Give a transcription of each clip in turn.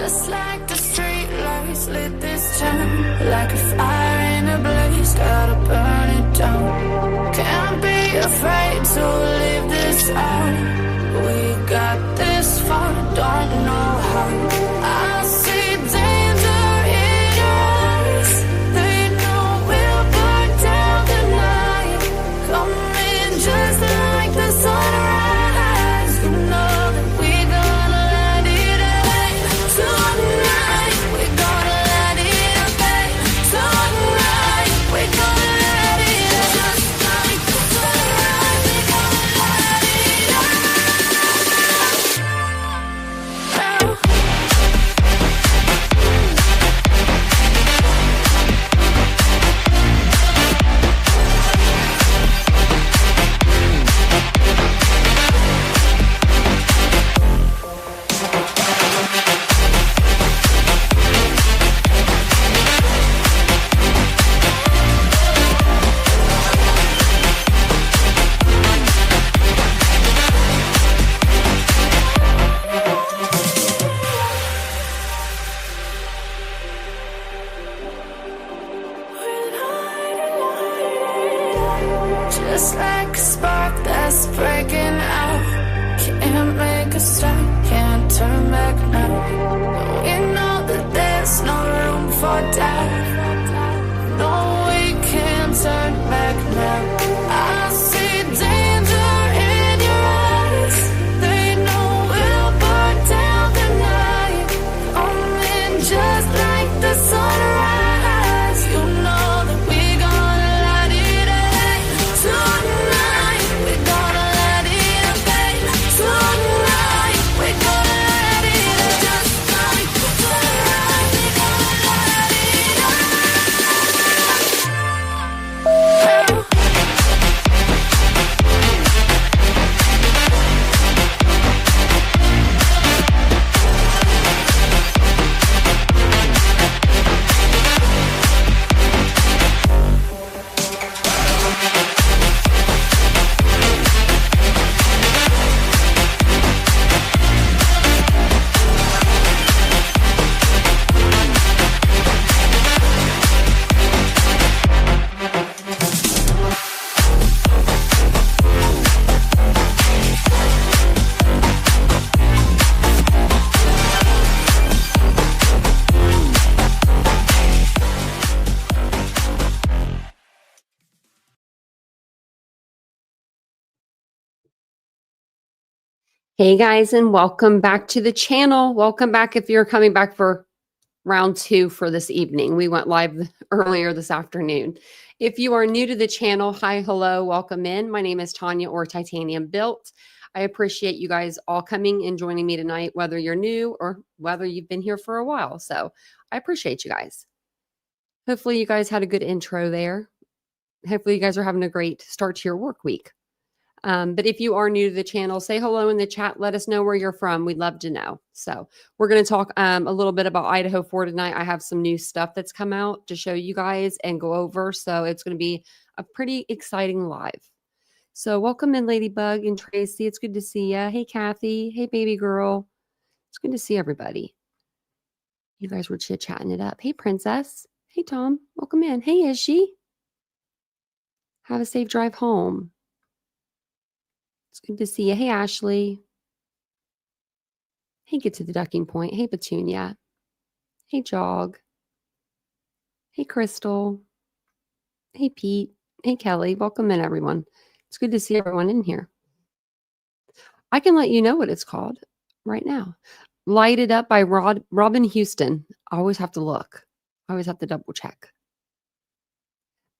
Just like the street lights lit this town, like a fire in a blaze, gotta burn it down. Can't be afraid to leave this out. We got this far, don't know how. I see danger in your eyes. They know we'll burn down the night. Coming just like the sunrise. You know that we're gonna let it rain tonight. We're gonna let it rain tonight. We're gonna let it rain just like the sunrise. We're gonna let it rain. Just like a spark that's breaking out. Can't make a stop, can't turn back now. We know that there's no room for doubt. No, we can't turn back now. I see danger in your eyes. They know we'll burn down the night. Coming just like the sunrise. You know that we're gonna let it rain tonight. We're gonna let it rain tonight. We're gonna let it rain just like the sunrise. We're gonna let it rain. Hey guys, and welcome back to the channel. Welcome back if you're coming back for round 2 for this evening. We went live earlier this afternoon. If you are new to the channel, hi, hello, welcome in. My name is Tanya, or Titanium Built. I appreciate you guys all coming and joining me tonight, whether you're new or whether you've been here for a while. So I appreciate you guys. Hopefully you guys had a good intro there. Hopefully you guys are having a great start to your work week. But if you are new to the channel, say hello in the chat. Let us know where you're from. We'd love to know. So we're going to talk a little bit about Idaho for tonight. I have some new stuff that's come out to show you guys and go over. So it's going to be a pretty exciting live. So welcome in, Ladybug and Tracy. It's good to see you. Hey, Kathy. Hey, baby girl. It's good to see everybody. You guys were chit-chatting it up. Hey, Princess. Hey, Tom. Welcome in. Hey, is she? Have a safe drive home. It's good to see you. Hey, Ashley. Hey, get to the ducking point. Hey, Petunia. Hey, Jog. Hey, Crystal. Hey, Pete. Hey, Kelly. Welcome in, everyone. It's good to see everyone in here. I can let you know what it's called right now. Lighted Up by Robin Houston. I always have to look. I always have to double check.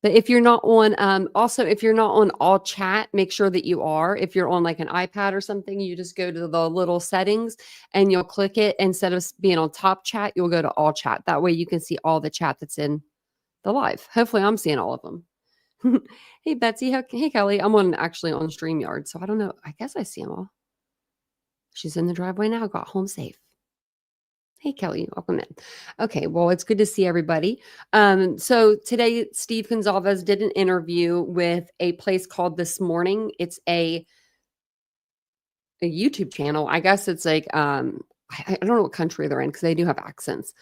But if you're not on, also, if you're not on all chat, make sure that you are. If you're on like an iPad or something, you just go to the little settings and you'll click it. Instead of being on top chat, you'll go to all chat. That way you can see all the chat that's in the live. Hopefully I'm seeing all of them. Hey, Betsy. Hey, Kelly. I'm actually on StreamYard. So I don't know. I guess I see them all. She's in the driveway now. Got home safe. Hey, Kelly, welcome in. Okay, well, it's good to see everybody. So today, Steve Gonzalez did an interview with a place called This Morning. It's a YouTube channel. I guess it's like I don't know what country they're in because they do have accents,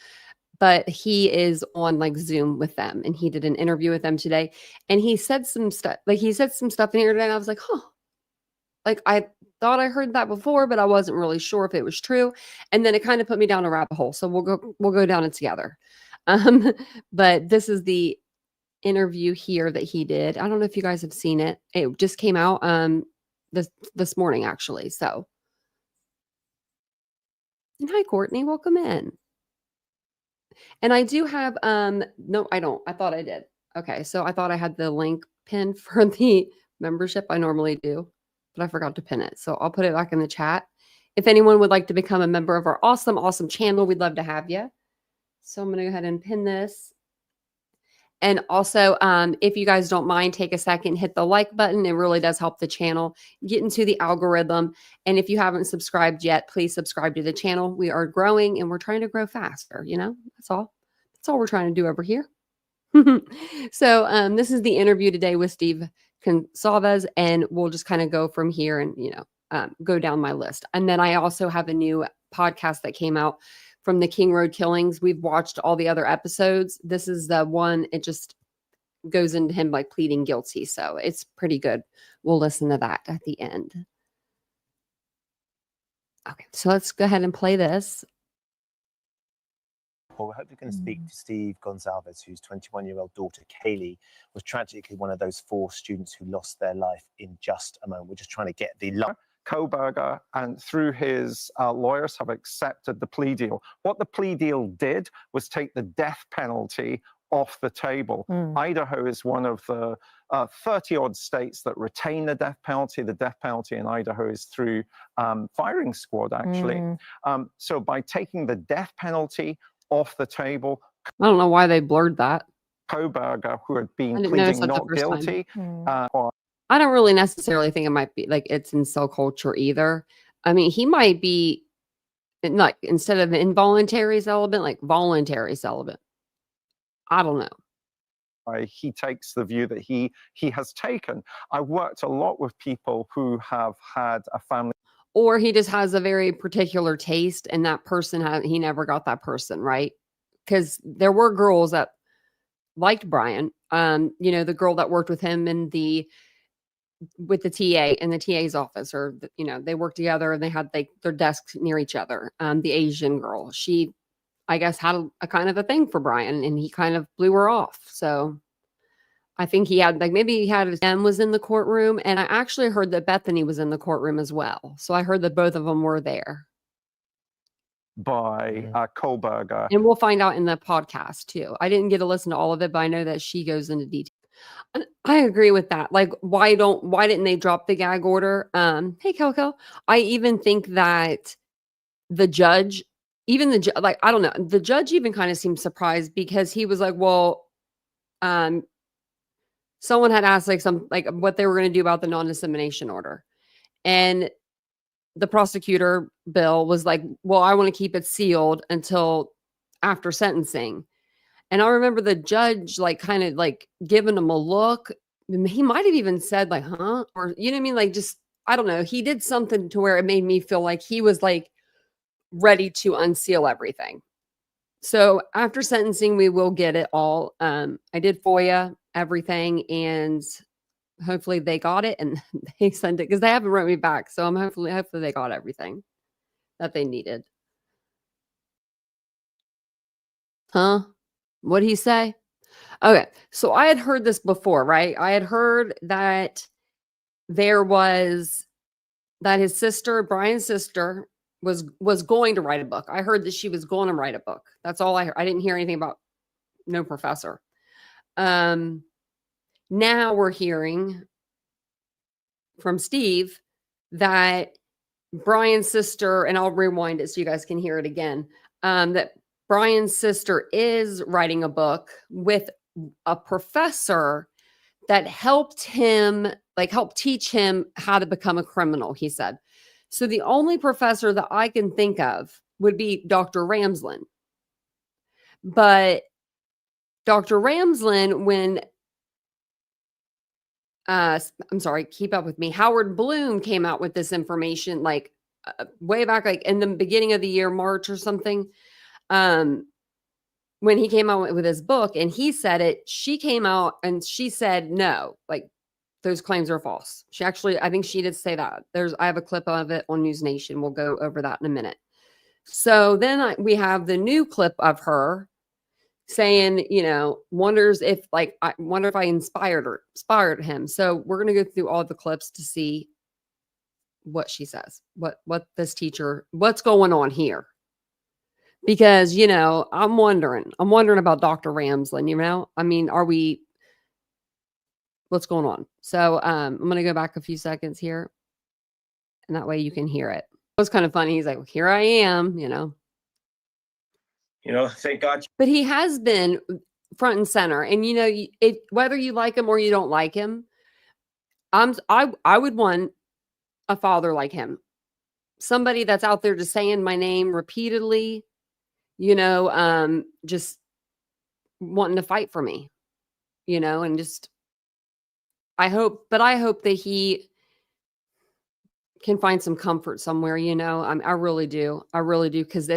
but he is on like Zoom with them, and he did an interview with them today, and he said some stuff in here today, and I was like, huh, like I thought I heard that before, but I wasn't really sure if it was true. And then it kind of put me down a rabbit hole. So we'll go down it together. Um, but this is the interview here that he did. I don't know if you guys have seen it. It just came out this morning actually. So, and hi Courtney, welcome in. And I do have no, I don't. I thought I did. Okay, so I thought I had the link pinned for the membership. I normally do, but I forgot to pin it. So I'll put it back in the chat. If anyone would like to become a member of our awesome channel, we'd love to have you. So I'm going to go ahead and pin this. And also, if you guys don't mind, take a second, hit the like button. It really does help the channel get into the algorithm. And if you haven't subscribed yet, please subscribe to the channel. We are growing and we're trying to grow faster. You know, that's all. That's all we're trying to do over here. So this is the interview today with Steve Gonzalez, and we'll just kind of go from here and, go down my list. And then I also have a new podcast that came out from the King Road killings. We've watched all the other episodes. This is the one, it just goes into him like pleading guilty. So it's pretty good. We'll listen to that at the end. Okay, so let's go ahead and play this. Well, we hope you can speak to Steve Gonzalez, whose 21-year-old daughter, Kaylee, was tragically one of those 4 students who lost their life in just a moment. We're just trying to get the... Kohberger and through his lawyers have accepted the plea deal. What the plea deal did was take the death penalty off the table. Idaho is one of the 30-odd states that retain the death penalty. The death penalty in Idaho is through firing squad, actually. So by taking the death penalty off the table... I don't know why they blurred that. Kohberger, who had been pleading not guilty... I don't really necessarily think it might be like it's in cell culture either. I mean, he might be like instead of involuntary celibate, like voluntary celibate. I don't know. He takes the view that he has taken. I worked a lot with people who have had a family. Or he just has a very particular taste, and that person, he never got that person, right? Because there were girls that liked Bryan. The girl that worked with him with the TA in the TA's office, or, they worked together and they had their desks near each other. The Asian girl, she, I guess, had a kind of a thing for Bryan, and he kind of blew her off. So I think he had maybe he had his M was in the courtroom, and I actually heard that Bethany was in the courtroom as well. So I heard that both of them were there. By Kohberger. And we'll find out in the podcast too. I didn't get to listen to all of it, but I know that she goes into detail. I agree with that. Like, why didn't they drop the gag order? Hey, Kelko. I even think that the judge, I don't know, the judge even kind of seemed surprised because he was like, well, someone had asked what they were going to do about the non-dissemination order. And the prosecutor, Bill, was like, well, I want to keep it sealed until after sentencing. And I remember the judge kind of giving him a look. He might have even said huh? Or, you know what I mean? Just, I don't know. He did something to where it made me feel like he was ready to unseal everything. So after sentencing, we will get it all. I did FOIA everything, and hopefully they got it and they sent it because they haven't wrote me back. So I'm hopefully they got everything that they needed. Huh? What'd he say? Okay. So I had heard this before, right? I had heard that his sister, Bryan's sister, was going to write a book. I heard that she was going to write a book. That's all I heard. I didn't hear anything about no professor. Now we're hearing from Steve that Bryan's sister, and I'll rewind it so you guys can hear it again, that Bryan's sister is writing a book with a professor that helped teach him how to become a criminal, he said. So the only professor that I can think of would be Dr. Ramsland. But Dr. Ramsland, when I'm sorry, keep up with me. Howard Bloom came out with this information way back, like in the beginning of the year, March or something, when he came out with his book and he said it, she came out and she said, no, like those claims are false. She actually, I think she did say that. I have a clip of it on News Nation. We'll go over that in a minute. So then we have the new clip of her saying, wonders if like, I wonder if I inspired him. So we're going to go through all the clips to see what she says, what this teacher, what's going on here. Because, I'm wondering about Dr. Ramsland, I mean, what's going on? So I'm going to go back a few seconds here and that way you can hear it. It was kind of funny. He's like, well, here I am, Thank God. But he has been front and center. And, whether you like him or you don't like him, I would want a father like him. Somebody that's out there just saying my name repeatedly, just wanting to fight for me, and just, I hope that he can find some comfort somewhere, I really do. Because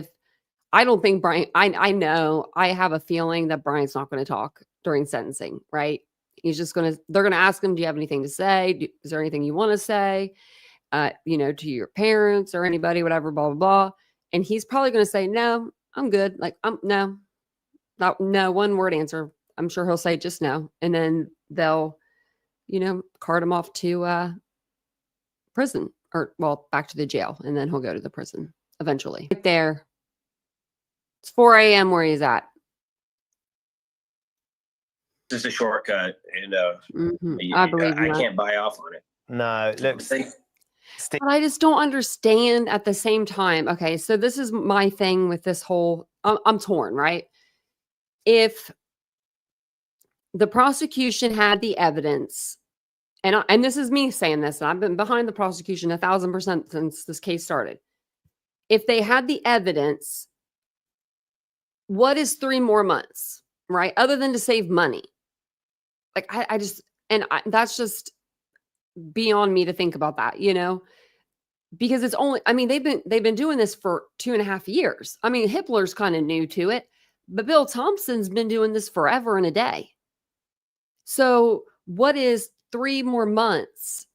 I don't think Bryan, I know, I have a feeling that Bryan's not going to talk during sentencing, right? He's just they're going to ask him, do you have anything to say? Is there anything you want to say, to your parents or anybody, whatever, blah, blah, blah. And he's probably going to say, no, I'm good. Like, no, not no one word answer. I'm sure he'll say just no. And then they'll, cart him off to prison or, well, back to the jail. And then he'll go to the prison eventually. Right there. It's 4 a.m. where he's at. This is a shortcut. And I believe I can't buy off on it. No, look. But I just don't understand at the same time. Okay, so this is my thing with this whole, I'm torn, right? If the prosecution had the evidence, and this is me saying this, and I've been behind the prosecution 1,000% since this case started. If they had the evidence, what is 3 more months, right? Other than to save money. Like, that's just beyond me to think about that, because it's only, I mean, they've been doing this for 2.5 years. I mean, Hippler's kind of new to it, but Bill Thompson's been doing this forever and a day. So what is 3 more months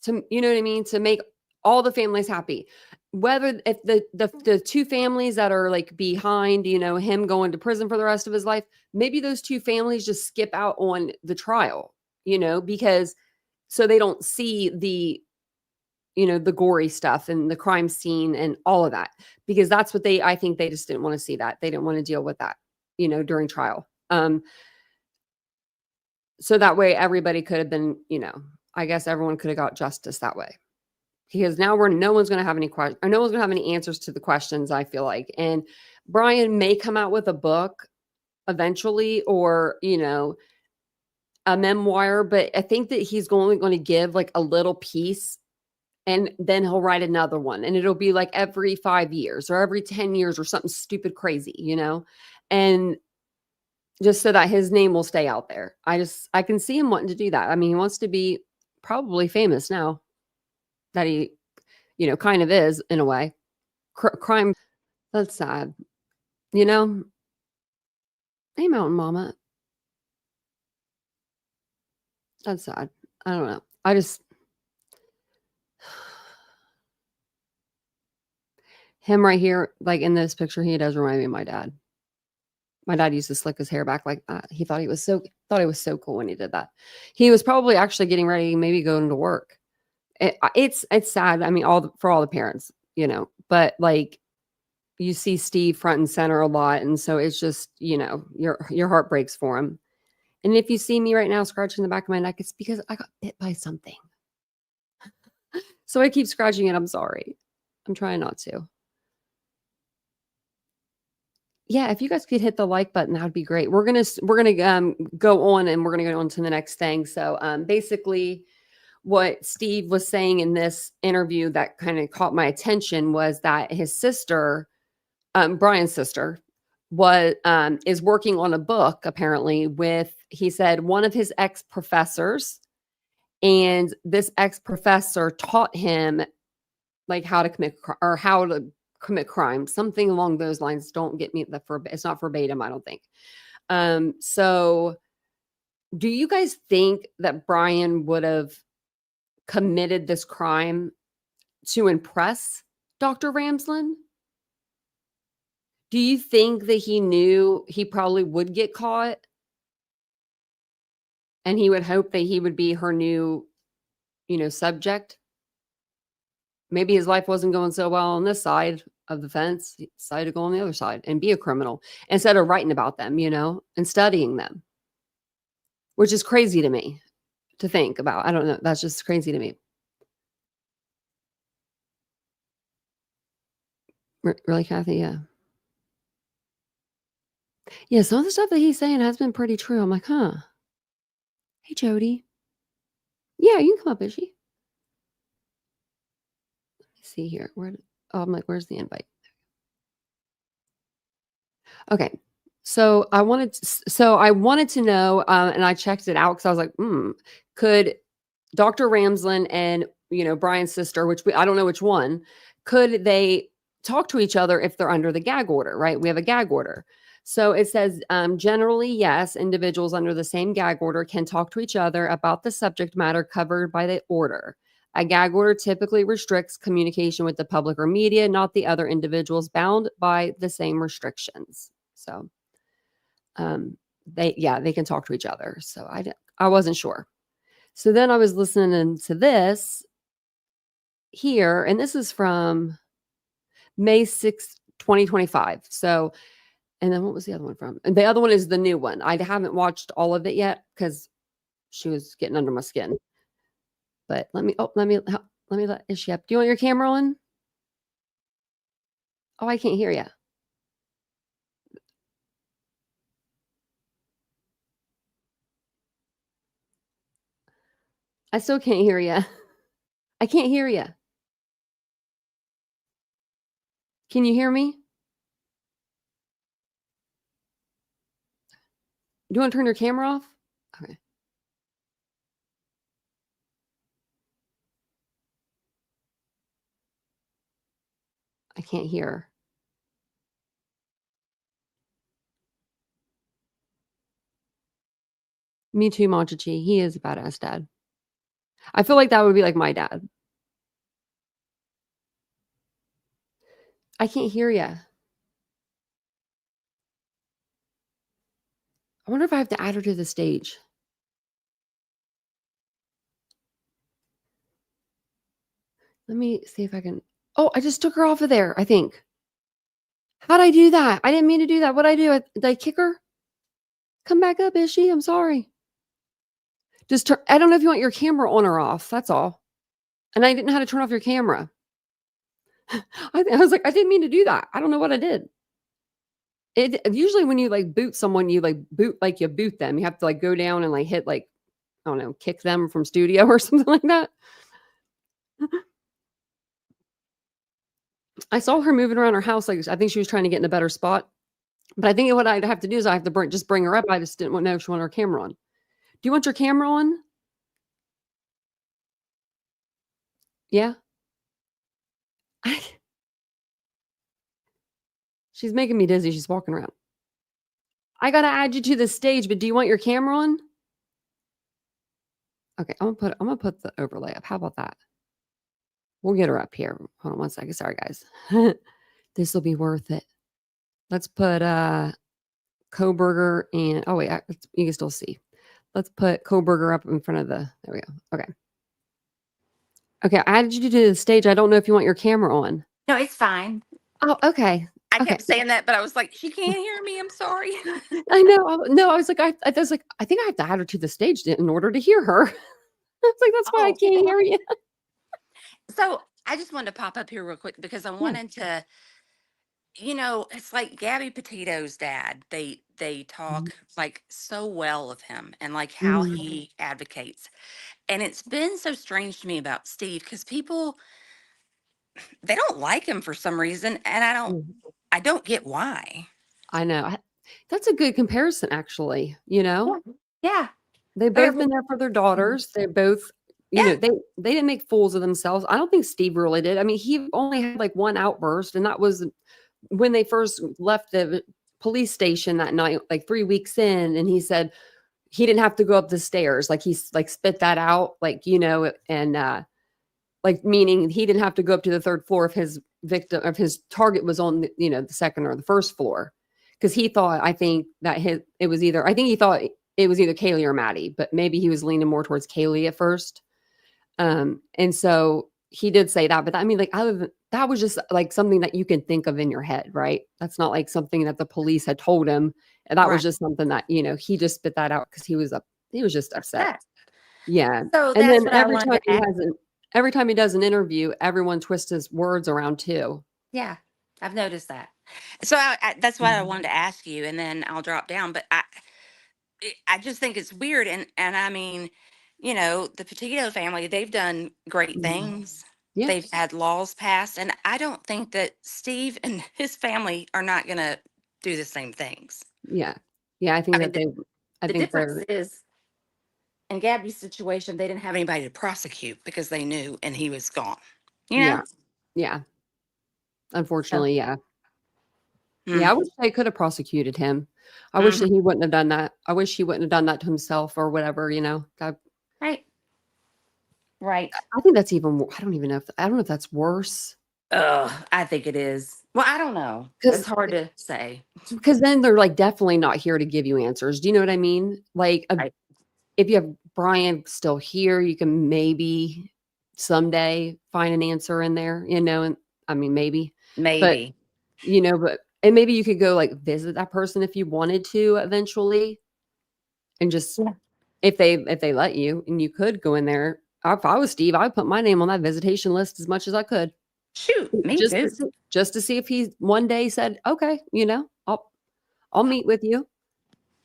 to, to make all the families happy? Whether if the 2 families that are like behind, him going to prison for the rest of his life, maybe those 2 families just skip out on the trial, because so they don't see the, the gory stuff and the crime scene and all of that, because that's what I think they just didn't want to see that. They didn't want to deal with that, during trial. So that way everybody could have been, I guess everyone could have got justice that way, because now no one's going to have any questions, or no one's going to have any answers to the questions, I feel like. And Bryan may come out with a book eventually, or, a memoir, but I think that he's only going to give like a little piece, and then he'll write another one, and it'll be like every 5 years or every 10 years or something stupid crazy, and just so that his name will stay out there. I can see him wanting to do that. I mean, he wants to be probably famous now that he, kind of is in a way. Crime, that's sad. Hey, Mountain Mama. That's sad. I don't know. Him right here, like in this picture, he does remind me of my dad. My dad used to slick his hair back like that. He thought it was so cool when he did that. He was probably actually getting ready, maybe going to work. It's sad. I mean, for all the parents, but like you see Steve front and center a lot. And so it's just, your heart breaks for him. And if you see me right now scratching the back of my neck, it's because I got bit by something. So I keep scratching it. I'm sorry. I'm trying not to. Yeah, if you guys could hit the like button, that would be great. We're gonna go on, and we're gonna go on to the next thing. So basically, what Steve was saying in this interview that kind of caught my attention was that his sister, Bryan's sister, is working on a book apparently with, he said, one of his ex-professors, and this ex-professor taught him like how to commit or how to commit crime, something along those lines. Don't get me it's not verbatim, I don't think. So do you guys think that Bryan would have committed this crime to impress Dr. Ramsland? Do you think that he knew he probably would get caught? And he would hope that he would be her new, subject? Maybe his life wasn't going so well on this side of the fence. He decided to go on the other side and be a criminal instead of writing about them, and studying them, which is crazy to me to think about. I don't know. That's just crazy to me. Really, Kathy? Yeah. Yeah, some of the stuff that he's saying has been pretty true. I'm like, huh. Hey, Jody. Yeah, you can come up, is she? Let me see here. I'm like, where's the invite? Okay. So I wanted to know, and I checked it out because I was like, could Dr. Ramsland and, Bryan's sister, which I don't know which one, could they talk to each other if they're under the gag order, right? We have a gag order. So it says, generally, yes, individuals under the same gag order can talk to each other about the subject matter covered by the order. A gag order typically restricts communication with the public or media, not the other individuals bound by the same restrictions. So they can talk to each other. So I wasn't sure. So then I was listening to this here, and this is from May 6th, 2025. So, and then what was the other one from? And the other one is the new one. I haven't watched all of it yet because she was getting under my skin. But is she up? Do you want your camera on? Oh, I can't hear you. I still can't hear you. I can't hear you. Can you hear me? Do you want to turn your camera off? Okay. I can't hear. Me too, Monchichi. He is a badass dad. I feel like that would be like my dad. I can't hear you. I wonder if I have to add her to the stage. Let me see if I can. Oh, I just took her off of there, I think. How'd I do that? I didn't mean to do that. What'd I do? Did I kick her? Come back up, is she? I'm sorry. I don't know if you want your camera on or off. That's all. And I didn't know how to turn off your camera. I was like, I didn't mean to do that. I don't know what I did. Usually when you boot someone, you boot them. You have to go down and hit I don't know, kick them from studio or something like that. I saw her moving around her house. I think she was trying to get in a better spot. But I think what I'd have to do is I have to just bring her up. I just didn't know if she wanted her camera on. Do you want your camera on? Yeah. She's making me dizzy. She's walking around. I got to add you to the stage, but do you want your camera on? Okay, I'm gonna put the overlay up. How about that? We'll get her up here. Hold on one second. Sorry, guys. This will be worth it. Let's put Kohberger and wait, you can still see. Let's put Kohberger up in front of there we go. Okay. Okay, I added you to the stage. I don't know if you want your camera on. No, it's fine. Oh, okay. I kept saying that, but I was like, she can't hear me. I'm sorry. I know. No, I was like, I think I have to add her to the stage in order to hear her. I was like, that's why I can't hear you. So I just wanted to pop up here real quick because I wanted to, it's like Gabby Petito's dad. They talk so well of him and how he advocates. And it's been so strange to me about Steve because people, they don't like him for some reason. And I don't get why. I know. That's a good comparison, actually. Yeah. They've both been there for their daughters. They both you know, Yeah. they didn't make fools of themselves. I don't think Steve really did. I mean, he only had like one outburst, and that was when they first left the police station that night, like 3 weeks in, and he said he didn't have to go up the stairs. Like he's like spit that out, like, you know, and like meaning he didn't have to go up to the third floor if his victim of his target was on the, you know, the second or the first floor. Because he thought, I think that it was either, I think he thought it was either Kaylee or Maddie, but maybe he was leaning more towards Kaylee at first. And so he did say that, but I mean, like, that was just like something that you can think of in your head, right? That's not like something that the police had told him. And that was Right. just something that, you know, he just spit that out because he was just upset. Upset. Yeah. So And that's then what I wanted to ask. every time he does an interview, everyone twists his words around too. Yeah, I've noticed that. So that's what I wanted to ask you, and then I'll drop down. But I just think it's weird, and I mean, you know, the Petito family, they've done great Mhm. things. Yeah. They've had laws passed, and I don't think that Steve and his family are not going to do the same things. Yeah. Yeah. I think I mean, that I the think difference they're, is in Gabby's situation, they didn't have anybody to prosecute because they knew, and he was gone. You know? yeah. Yeah. So, Unfortunately. Yeah. mm, Yeah. I wish they could have prosecuted him. I wish mhm. that he wouldn't have done that. I wish he wouldn't have done that to himself or whatever, you know. Right. Right. I think that's even, I don't even know I don't know if that's worse. I think it is. Well, I don't know. Because It's hard to say. then they're like definitely not here to give you answers. Do you know what I mean? Like Right. if you have Bryan still here, you can maybe someday find an answer in there, you know, and I mean maybe. But Maybe. you know, and maybe you could go like visit that person if you wanted to eventually, and just Yeah. if they let you, and you could go in there. If I was Steve, I'd put my name on that visitation list as much as I could. Shoot, me Just too. to see if he one day said, okay, you know, I'll meet with you.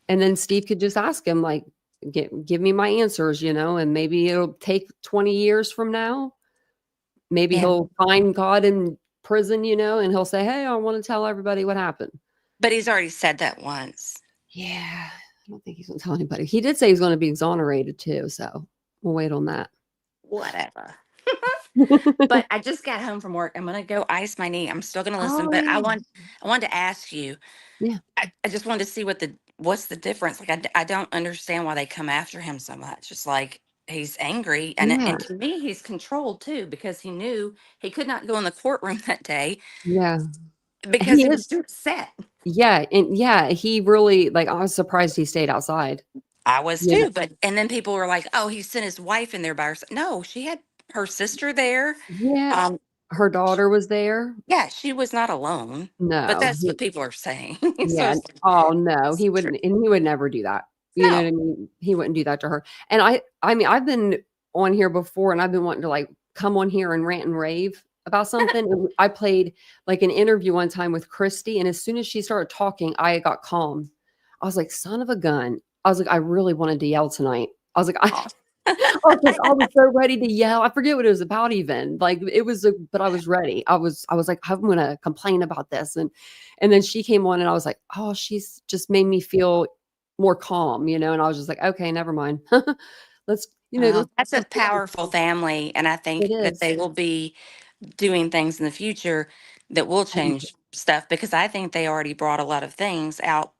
And then Steve could just ask him, like, give me my answers, you know, and maybe it'll take 20 years from now. Maybe Yeah. he'll find God in prison, you know, and he'll say, hey, I want to tell everybody what happened. But he's already said that once. Yeah. I don't think he's going to tell anybody. He did say he's going to be exonerated too. So we'll wait on that. Whatever. But I just got home from work. I'm gonna go ice my knee. I'm still gonna listen, Oh, but yeah. I wanted to ask you. Yeah. I just wanted to see what's the difference. Like I don't understand why they come after him so much. It's like he's angry, and Yeah. to me he's controlled too because he knew he could not go in the courtroom that day Yeah. because He he is. was too upset. Yeah. And yeah, he really, like, I was surprised he stayed outside. I was You know? too, but and then people were like, "Oh, he sent his wife in there by herself." No, she had her sister there. Yeah. Um, Her daughter was there. yeah, she was not alone, but No. that's what people are saying. So Yeah. it's like, Oh, no, it's he true. wouldn't, and he would never do that. You know what No, I mean? He wouldn't do that to her. And I mean, I've been on here before, and I've been wanting to like come on here and rant and rave about something. And I played like an interview one time with Christy, and as soon as she started talking, I got calm. I was like, son of a gun. I was like, I really wanted to yell tonight. I was like, aw. I was so ready to yell. I forget what it was about even. Like it was, but I was ready. I was like, I'm going to complain about this. And then she came on, and I was like, oh, she's just made me feel more calm, you know? And I was just like, okay, never mind. Let's, you know, Well, that's a let's get this powerful done. family, and I It think that is. they will be doing things in the future that will I think change stuff because I think they already brought a lot of things out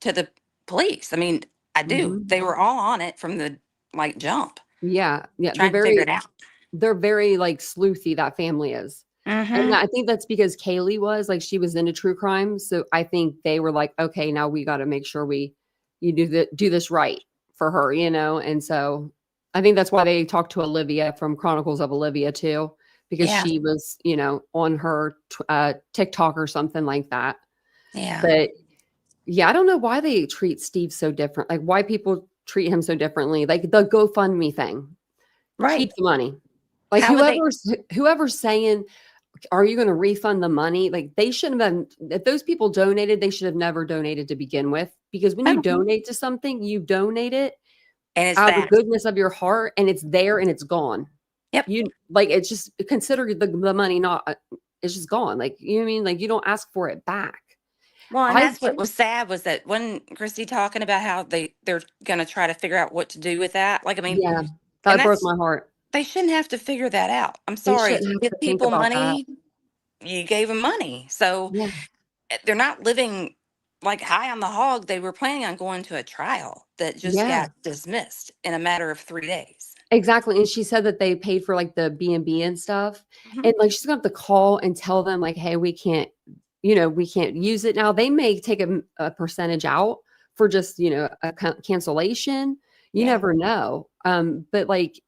to the police. I mean, I do. Mhm. They were all on it from the like jump, Yeah. Yeah. trying to figure it out. They're very like sleuthy, that family is. And Mm-hmm. I think that's because Kaylee was like, she was into true crime. So I think they were like, okay, now we got to make sure you do this right for her, you know? And so I think that's why they talked to Olivia from Chronicles of Olivia too, because Yeah. she was, you know, on her TikTok or something like that. Yeah. But yeah, I don't know why they treat Steve so different. Like why people treat him so differently. Like the GoFundMe thing. Right. Keep the money. Like How would they? whoever's saying, are you going to refund the money? Like they shouldn't have been, if those people donated, they should have never donated to begin with. Because when you Oh, donate to something, you donate it and it's out of the fast. goodness of your heart, and it's there and it's gone. Yep. You like, it's just consider the money not, it's just gone. Like, you know what I mean? Like you don't ask for it back. Well, and I, that's what was sad was that when Christy talking about how they're going to try to figure out what to do with that. Like, I mean, yeah, and that broke that's my heart. They shouldn't have to figure that out. I'm They sorry. shouldn't You have give to think people about that. money, you gave them money. So Yeah. they're not living like high on the hog. They were planning on going to a trial that just Yeah. got dismissed in a matter of 3 days. Exactly. And she said that they paid for like the B&B and stuff. Mhm. And like she's gonna have to call and tell them like, hey, we can't, we can't use it now. They may take a percentage out for just, a cancellation. You Yeah. never know. But like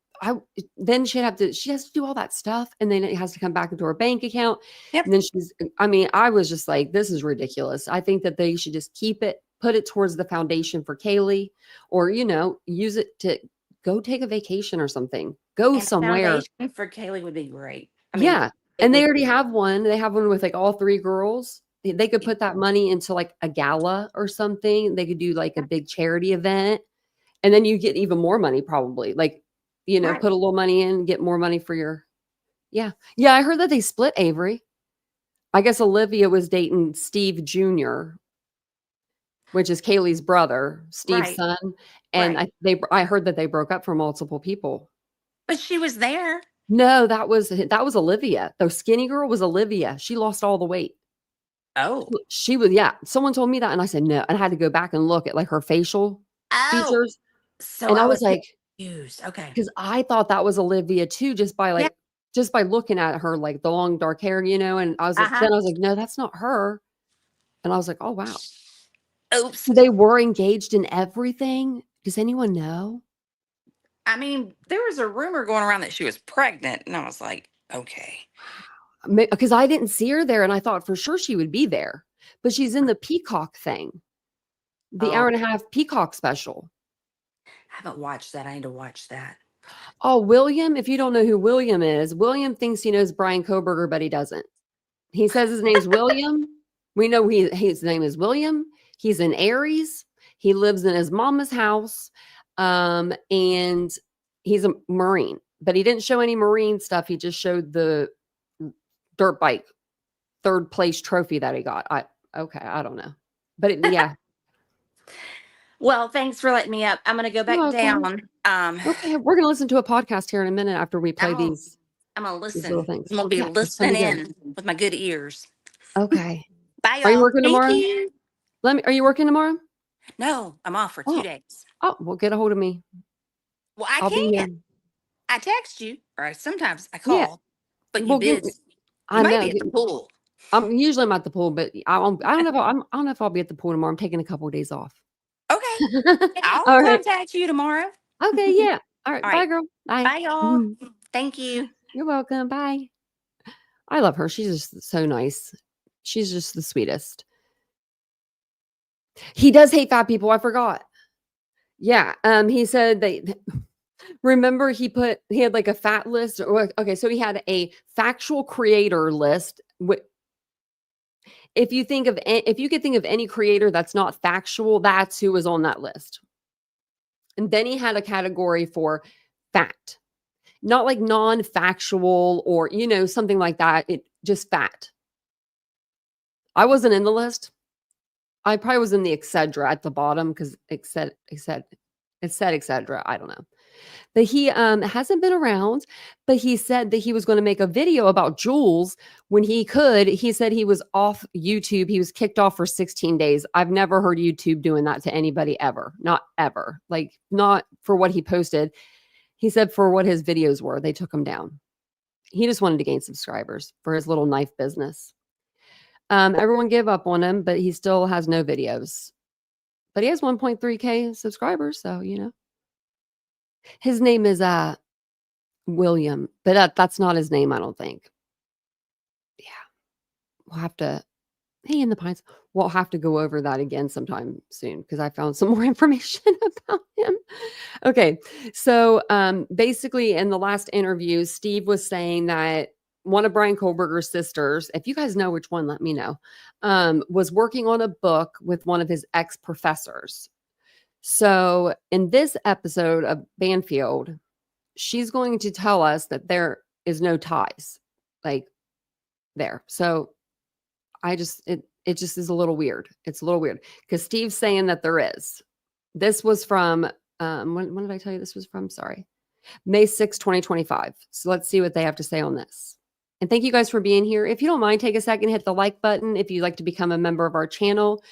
then she has to do all that stuff, and then it has to come back into her bank account. Yep. And then I was just like, this is ridiculous. I think that they should just keep it, put it towards the foundation for Kaylee, or, use it to go take a vacation or something. Go And a somewhere. foundation for Kaylee would be great. I mean, Yeah. it And they would already be- have one. They have one with like all 3 girls. They could put that money into like a gala or something. They could do like a big charity event. And then you get even more money probably. Like, Right. put a little money in, get more money for your. Yeah. Yeah, I heard that they split Avery. I guess Olivia was dating Steve Jr., which is Kaylee's brother, Steve's Right. son. And Right. I heard that they broke up for multiple people. But she was there. No, that was Olivia. The skinny girl was Olivia. She lost all the weight. Oh. She was, yeah. Someone told me that, and I said no. And I had to go back and look at like her facial Oh. features, So and I I was was like, confused. Okay. because I thought that was Olivia too, just by Yeah. looking at her, like the long dark hair, And I was like, Uh-huh. then I was like, no, that's not her. And I was like, oh wow, Oops. they were engaged in everything. Does anyone know? I mean, there was a rumor going around that she was pregnant, and I was like, okay. Because I didn't see her there, and I thought for sure she would be there, but she's in the Peacock thing, the hour and a half Peacock special. I haven't watched that. I need to watch that. Oh, William, if you don't know who William is, William thinks he knows Bryan Kohberger, but he doesn't. He says his name's William. We know his name is William. He's in Aries. He lives in his mama's house. And he's a Marine, but he didn't show any Marine stuff. He just showed the dirt bike 3rd place trophy that he got. I don't know. But yeah. Well, thanks for letting me up. I'm going to go back welcome. down. Okay, we're going to listen to a podcast here in a minute after we play these. I'm going to these listen. little I'm things. going to be Yeah, it's gonna listening be good. in with my good ears. Okay. Bye, y'all. Are you working Thank tomorrow? you. Are you working tomorrow? No, I'm off for 2 days. Oh, well, get a hold of me. Well, I I'll be here. can't. I text you, or sometimes I call, Yeah. but you Well, busy. You I might know. be at the pool. I'm at the pool, but I don't know if I'll be at the pool tomorrow. I'm taking a couple of days off. Okay. I'll All right. contact you tomorrow. Okay. Yeah. All right. All Bye, right. girl. Bye. Bye, y'all. Mhm. Thank you. You're welcome. Bye. I love her. She's just so nice. She's just the sweetest. He does hate fat people. I forgot. Yeah. He said that. Remember, he had like a fat list. Okay, so he had a factual creator list. If you could think of any creator that's not factual, that's who was on that list. And then he had a category for fact, not like non-factual or something like that. It just fat. I wasn't in the list. I probably was in the etc. at the bottom because it said etc. I don't know. But he hasn't been around, but he said that he was going to make a video about Jules when he could. He said he was off YouTube. He was kicked off for 16 days. I've never heard YouTube doing that to anybody ever. Not ever. Like, not for what he posted. He said for what his videos were, they took him down. He just wanted to gain subscribers for his little knife business. Everyone gave up on him, but he still has no videos. But he has 1.3K subscribers, so his name is William, but that's not his name, I don't think. Yeah. We'll have to in the Pines. We'll have to go over that again sometime soon because I found some more information about him. Okay. So basically in the last interview, Steve was saying that one of Bryan Kohberger's sisters, if you guys know which one, let me know, was working on a book with one of his ex-professors. So in this episode of Banfield, she's going to tell us that there is no ties like there. So it just is a little weird. It's a little weird because Steve's saying that there is. This was from, when did I tell you this was from? Sorry. May 6, 2025. So let's see what they have to say on this. And thank you guys for being here. If you don't mind, take a second, hit the like button. If you'd like to become a member of our channel,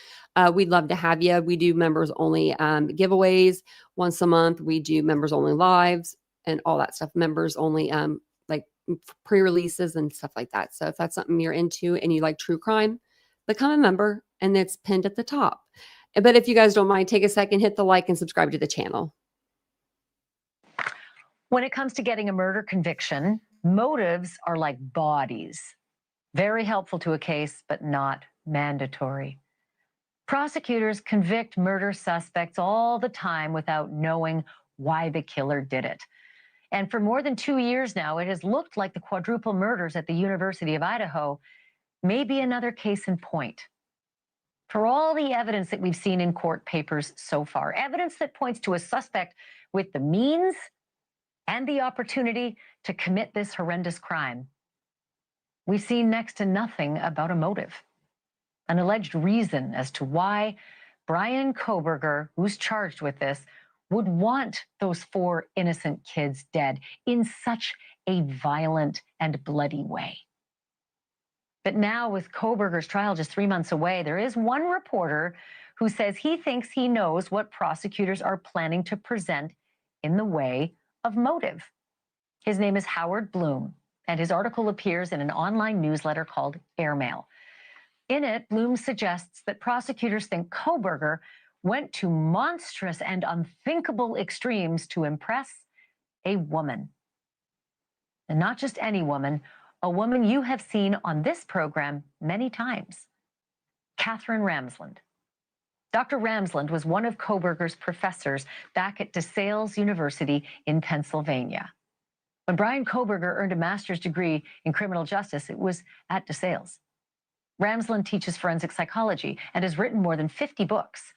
we'd love to have you. We do members only giveaways once a month. We do members only lives and all that stuff. Members only like pre-releases and stuff like that. So if that's something you're into and you like true crime, become a member, and it's pinned at the top. But if you guys don't mind, take a second, hit the like and subscribe to the channel. When it comes to getting a murder conviction, motives are like bodies. Very helpful to a case, but not mandatory. Prosecutors convict murder suspects all the time without knowing why the killer did it. And for more than 2 years now, it has looked like the quadruple murders at the University of Idaho may be another case in point. For all the evidence that we've seen in court papers so far, evidence that points to a suspect with the means and the opportunity to commit this horrendous crime, we've seen next to nothing about a motive, an alleged reason as to why Bryan Kohberger, who's charged with this, would want those 4 innocent kids dead in such a violent and bloody way. But now, with Kohberger's trial just 3 months away, there is one reporter who says he thinks he knows what prosecutors are planning to present in the way of motive. His name is Howard Bloom, and his article appears in an online newsletter called Airmail. In it, Bloom suggests that prosecutors think Kohberger went to monstrous and unthinkable extremes to impress a woman. And not just any woman, a woman you have seen on this program many times, Catherine Ramsland. Dr. Ramsland was one of Kohberger's professors back at DeSales University in Pennsylvania. When Bryan Kohberger earned a master's degree in criminal justice, it was at DeSales. Ramsland teaches forensic psychology and has written more than 50 books.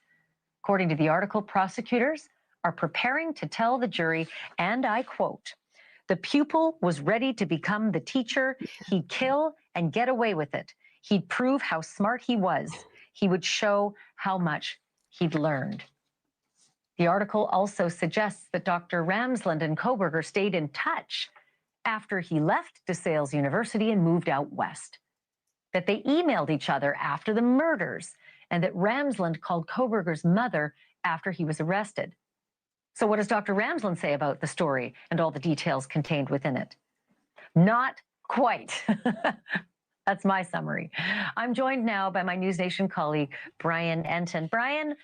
According to the article, prosecutors are preparing to tell the jury, and I quote, "The pupil was ready to become the teacher. He'd kill and get away with it. He'd prove how smart he was. He would show how much he'd learned." The article also suggests that Dr. Ramsland and Kohberger stayed in touch after he left DeSales University and moved out west, that they emailed each other after the murders, and that Ramsland called Kohberger's mother after he was arrested. So what does Dr. Ramsland say about the story and all the details contained within it? Not quite. That's my summary. I'm joined now by my News Nation colleague, Brian Enton. Brian,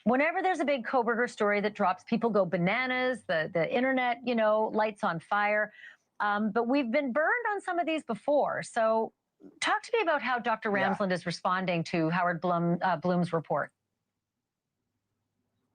whenever there's a big Kohberger story that drops, people go bananas, the internet, lights on fire. But we've been burned on some of these before. So talk to me about how Dr. Ramsland is responding to Howard Bloom's report.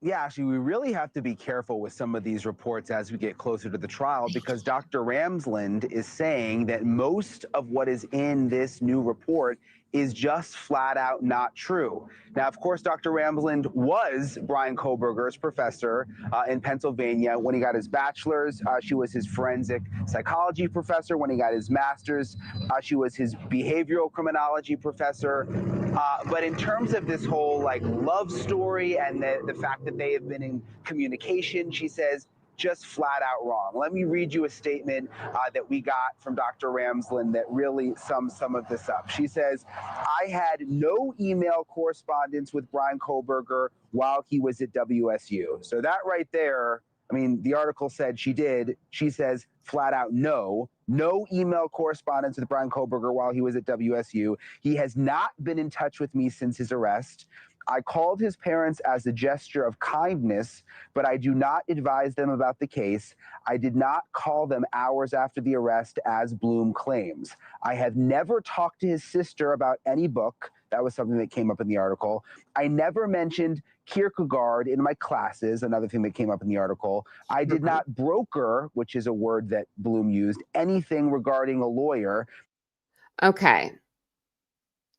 Yeah, actually, we really have to be careful with some of these reports as we get closer to the trial, because Dr. Ramsland is saying that most of what is in this new report is just flat out not true. Now, of course, Dr. Ramsland was Bryan Kohberger's professor in Pennsylvania. When he got his bachelor's, she was his forensic psychology professor. When he got his master's, she was his behavioral criminology professor. But in terms of this whole love story and the fact that they have been in communication, she says, just flat out wrong. Let me read you a statement that we got from Dr. Ramsland that really sums some of this up. She says, "I had no email correspondence with Bryan Kohberger while he was at WSU." So that right there, I mean, the article said she did. She says flat out no email correspondence with Bryan Kohberger while he was at WSU. He has not been in touch with me since his arrest. I called his parents as a gesture of kindness, but I do not advise them about the case. I did not call them hours after the arrest, as Bloom claims. I have never talked to his sister about any book. That was something that came up in the article. I never mentioned Kierkegaard in my classes, another thing that came up in the article. I did not broker, which is a word that Bloom used, anything regarding a lawyer. Okay.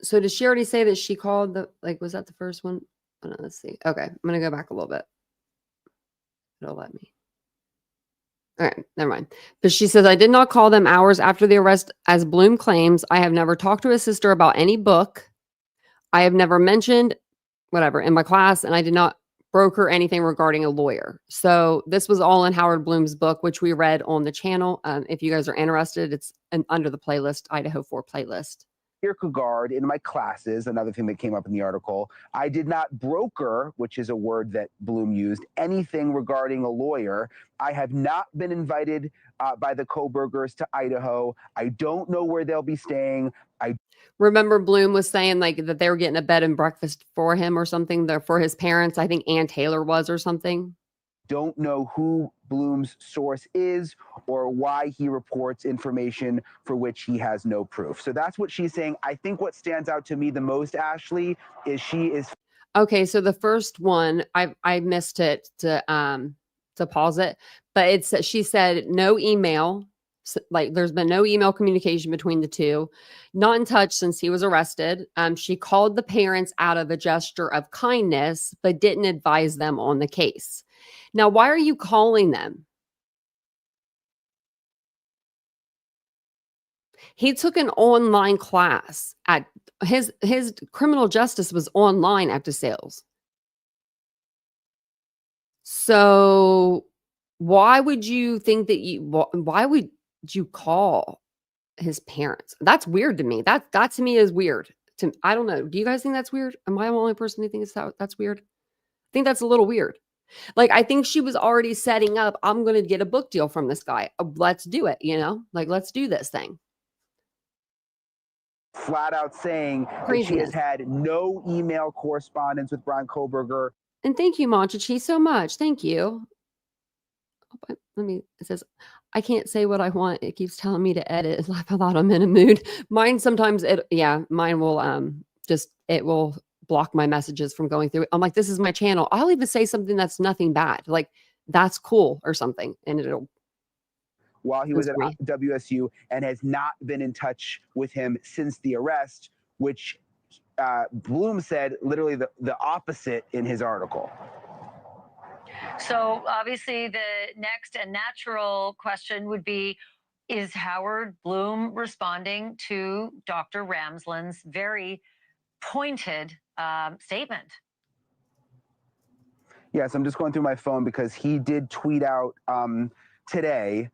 So did she already say that she called was that the first one? Oh, no, let's see. Okay. I'm going to go back a little bit. It'll let me. All right. Never mind. But she says, I did not call them hours after the arrest, as Bloom claims. I have never talked to his sister about any book. I have never mentioned whatever in my class, and I did not broker anything regarding a lawyer. So this was all in Howard Bloom's book, which we read on the channel. If you guys are interested, it's under the playlist, Idaho 4 playlist. Kierkegaard in my classes, another thing that came up in the article. I did not broker, which is a word that Bloom used, anything regarding a lawyer. I have not been invited by the Kohbergers to Idaho. I don't know where they'll be staying. Remember Bloom was saying like that they were getting a bed and breakfast for him or something there for his parents. I think Ann Taylor was or something. Don't know who Bloom's source is or why he reports information for which he has no proof. So that's what she's saying. I think what stands out to me the most, Ashley, is she is. Okay, so the first one, I missed it to pause it, but it's she said no email. Like there's been no email communication between the two, not in touch since he was arrested. She called the parents out of a gesture of kindness, but didn't advise them on the case. Now, why are you calling them? He took an online class at his criminal justice was online at DeSales. So why would you think that why would you call his parents? That's weird to me. That to me is weird. I don't know. Do you guys think that's weird? Am I the only person who thinks that's weird? I think that's a little weird. Like, I think she was already setting up, I'm going to get a book deal from this guy. Let's do it, like, let's do this thing. Flat out saying that she has had no email correspondence with Bryan Kohberger. And thank you, Monchichi, so much. Thank you. It says, I can't say what I want. It keeps telling me to edit. I thought I'm in a mood. Mine sometimes, mine will it will block my messages from going through it. I'm like, this is my channel. I'll even say something that's nothing bad. Like, that's cool or something. And it'll. While he was at WSU and has not been in touch with him since the arrest, which Bloom said literally the opposite in his article. So obviously the next and natural question would be, is Howard Bloom responding to Dr. Ramsland's very pointed statement? Yes, I'm just going through my phone because he did tweet out today.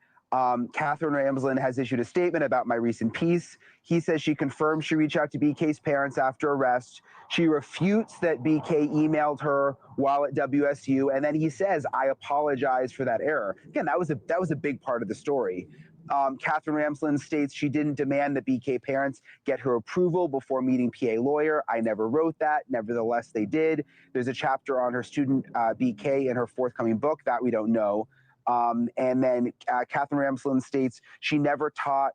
Catherine Ramsland has issued a statement about my recent piece. He says she confirmed she reached out to BK's parents after arrest. She refutes that BK emailed her while at WSU, and then he says, "I apologize for that error." Again, that was a big part of the story. Catherine Ramsland states she didn't demand that BK parents get her approval before meeting PA lawyer. I never wrote that. Nevertheless, they did. There's a chapter on her student BK in her forthcoming book that we don't know. And then Catherine Ramsland states she never taught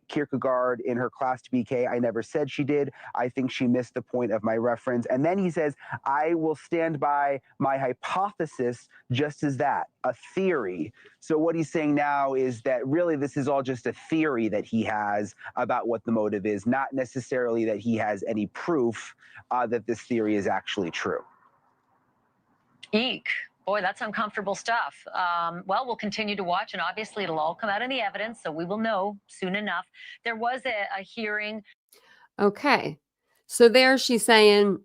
Kierkegaard in her class to BK. I never said she did. I think she missed the point of my reference. And then he says, I will stand by my hypothesis just as that, a theory. So what he's saying now is that really this is all just a theory that he has about what the motive is, not necessarily that he has any proof that this theory is actually true. Eek. Boy, that's uncomfortable stuff. Well, we'll continue to watch, and obviously it'll all come out in the evidence, so we will know soon enough. There was a hearing. Okay. So there she's saying,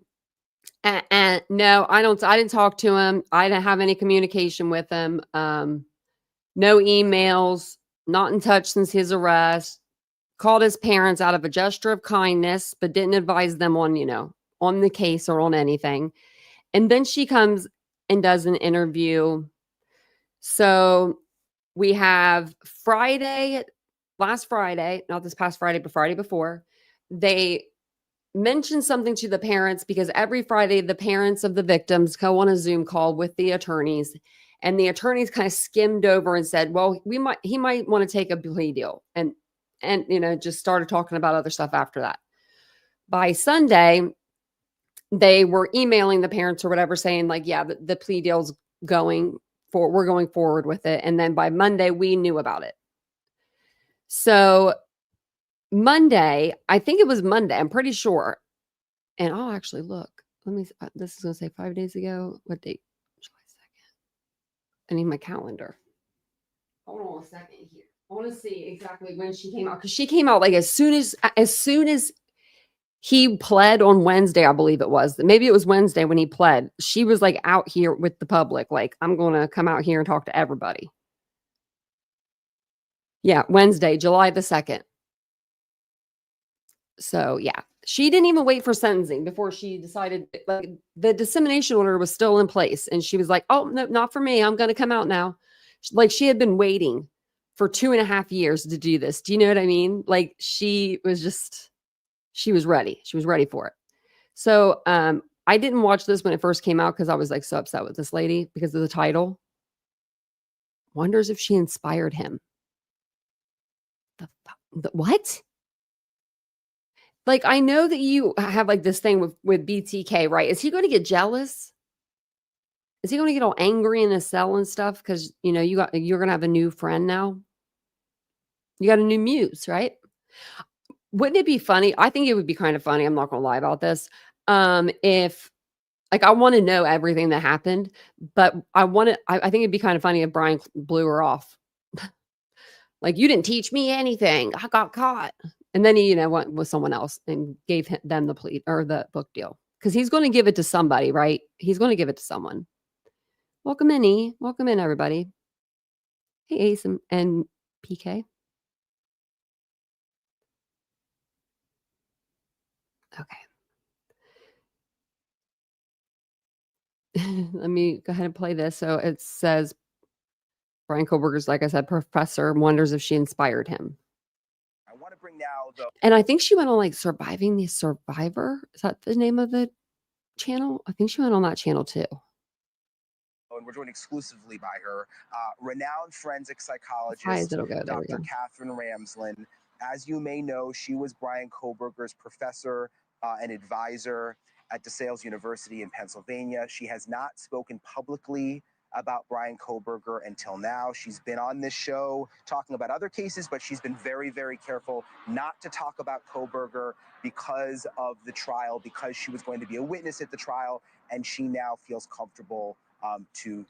no, I didn't talk to him. I didn't have any communication with him. No emails, not in touch since his arrest. Called his parents out of a gesture of kindness, but didn't advise them on the case or on anything. And then she comes and does an interview. So we have last Friday, not this past Friday, but Friday before, they mentioned something to the parents because every Friday the parents of the victims go on a Zoom call with the attorneys, and the attorneys kind of skimmed over and said, well, he might want to take a plea deal, and just started talking about other stuff after that. By Sunday, they were emailing the parents or whatever saying like, yeah, the plea deal's we're going forward with it. And then by Monday, we knew about it. So Monday, I think it was Monday, I'm pretty sure. And I'll actually look. This is going to say 5 days ago. What date? July 2nd. I need my calendar. Hold on a second here. I want to see exactly when she came out. Because she came out like as soon as He pled on Wednesday, I believe it was. Maybe it was Wednesday when he pled. She was like out here with the public, like, I'm going to come out here and talk to everybody. Yeah, Wednesday, July the 2nd. So, yeah, she didn't even wait for sentencing before she decided, like, the dissemination order was still in place. And she was like, oh, no, not for me. I'm going to come out now. Like, she had been waiting for 2.5 years to do this. Do you know what I mean? Like, she was ready. She was ready for it. So, I didn't watch this when it first came out because I was like so upset with this lady because of the title. Wonders if she inspired him. What? Like, I know that you have like this thing with BTK, right? Is he going to get jealous? Is he going to get all angry in his cell and stuff? Because, you know, you're going to have a new friend now. You got a new muse, right? Wouldn't it be funny? I think it would be kind of funny. I'm not going to lie about this. If, like, I want to know everything that happened, but I think it'd be kind of funny if Bryan blew her off. Like, you didn't teach me anything. I got caught. And then he, you know, went with someone else and gave them the plea or the book deal. Because he's going to give it to somebody, right? He's going to give it to someone. Welcome in, E. Welcome in, everybody. Hey, Ace and PK. Okay. Let me go ahead and play this. So it says, Bryan Kohberger's, like I said, professor wonders if she inspired him. I want to bring now And I think she went on like Surviving the Survivor. Is that the name of the channel? I think she went on that channel too. and we're joined exclusively by her, renowned forensic Hi, psychologist, it'll go. There we Dr. go. Catherine Ramsland. As you may know, she was Bryan Kohberger's professor and advisor at DeSales University in Pennsylvania. She has not spoken publicly about Bryan Kohberger until now. She's been on this show talking about other cases, but she's been very, very careful not to talk about Kohberger because of the trial, because she was going to be a witness at the trial, and she now feels comfortable to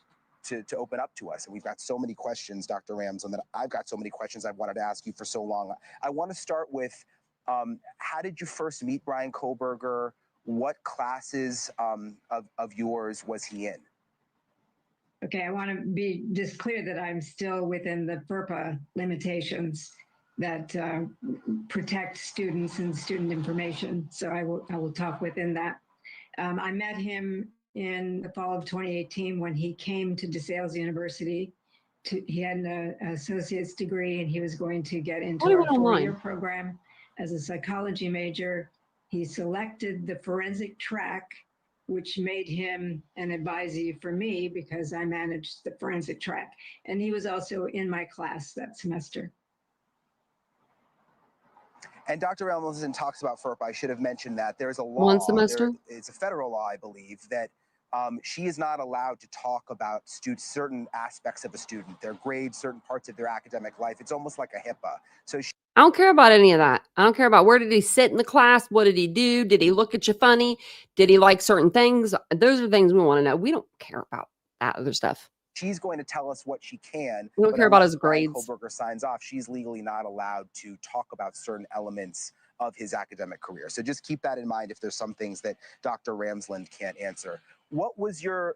open up to us. And we've got so many questions, Dr. Ramsland, that I've got so many questions I've wanted to ask you for so long. I want to start with, how did you first meet Bryan Kohberger? What classes of yours was he in? Okay, I want to be just clear that I'm still within the FERPA limitations that protect students and student information. So I will talk within that. I met him in the fall of 2018 when he came to DeSales University. He had an associate's degree and he was going to get into our four-year program as a psychology major. He selected the forensic track, which made him an advisee for me because I managed the forensic track. And he was also in my class that semester. And Dr. Ramsland talks about FERPA. I should have mentioned that. There's a law. One semester? It's a federal law, I believe, that she is not allowed to talk about certain aspects of a student, their grades, certain parts of their academic life. It's almost like a HIPAA. So I don't care about any of that. I don't care about where did he sit in the class? What did he do? Did he look at you funny? Did he like certain things? Those are things we want to know. We don't care about that other stuff. She's going to tell us what she can. We don't care about his grades. Kohberger signs off. She's legally not allowed to talk about certain elements of his academic career. So just keep that in mind if there's some things that Dr. Ramsland can't answer. What was your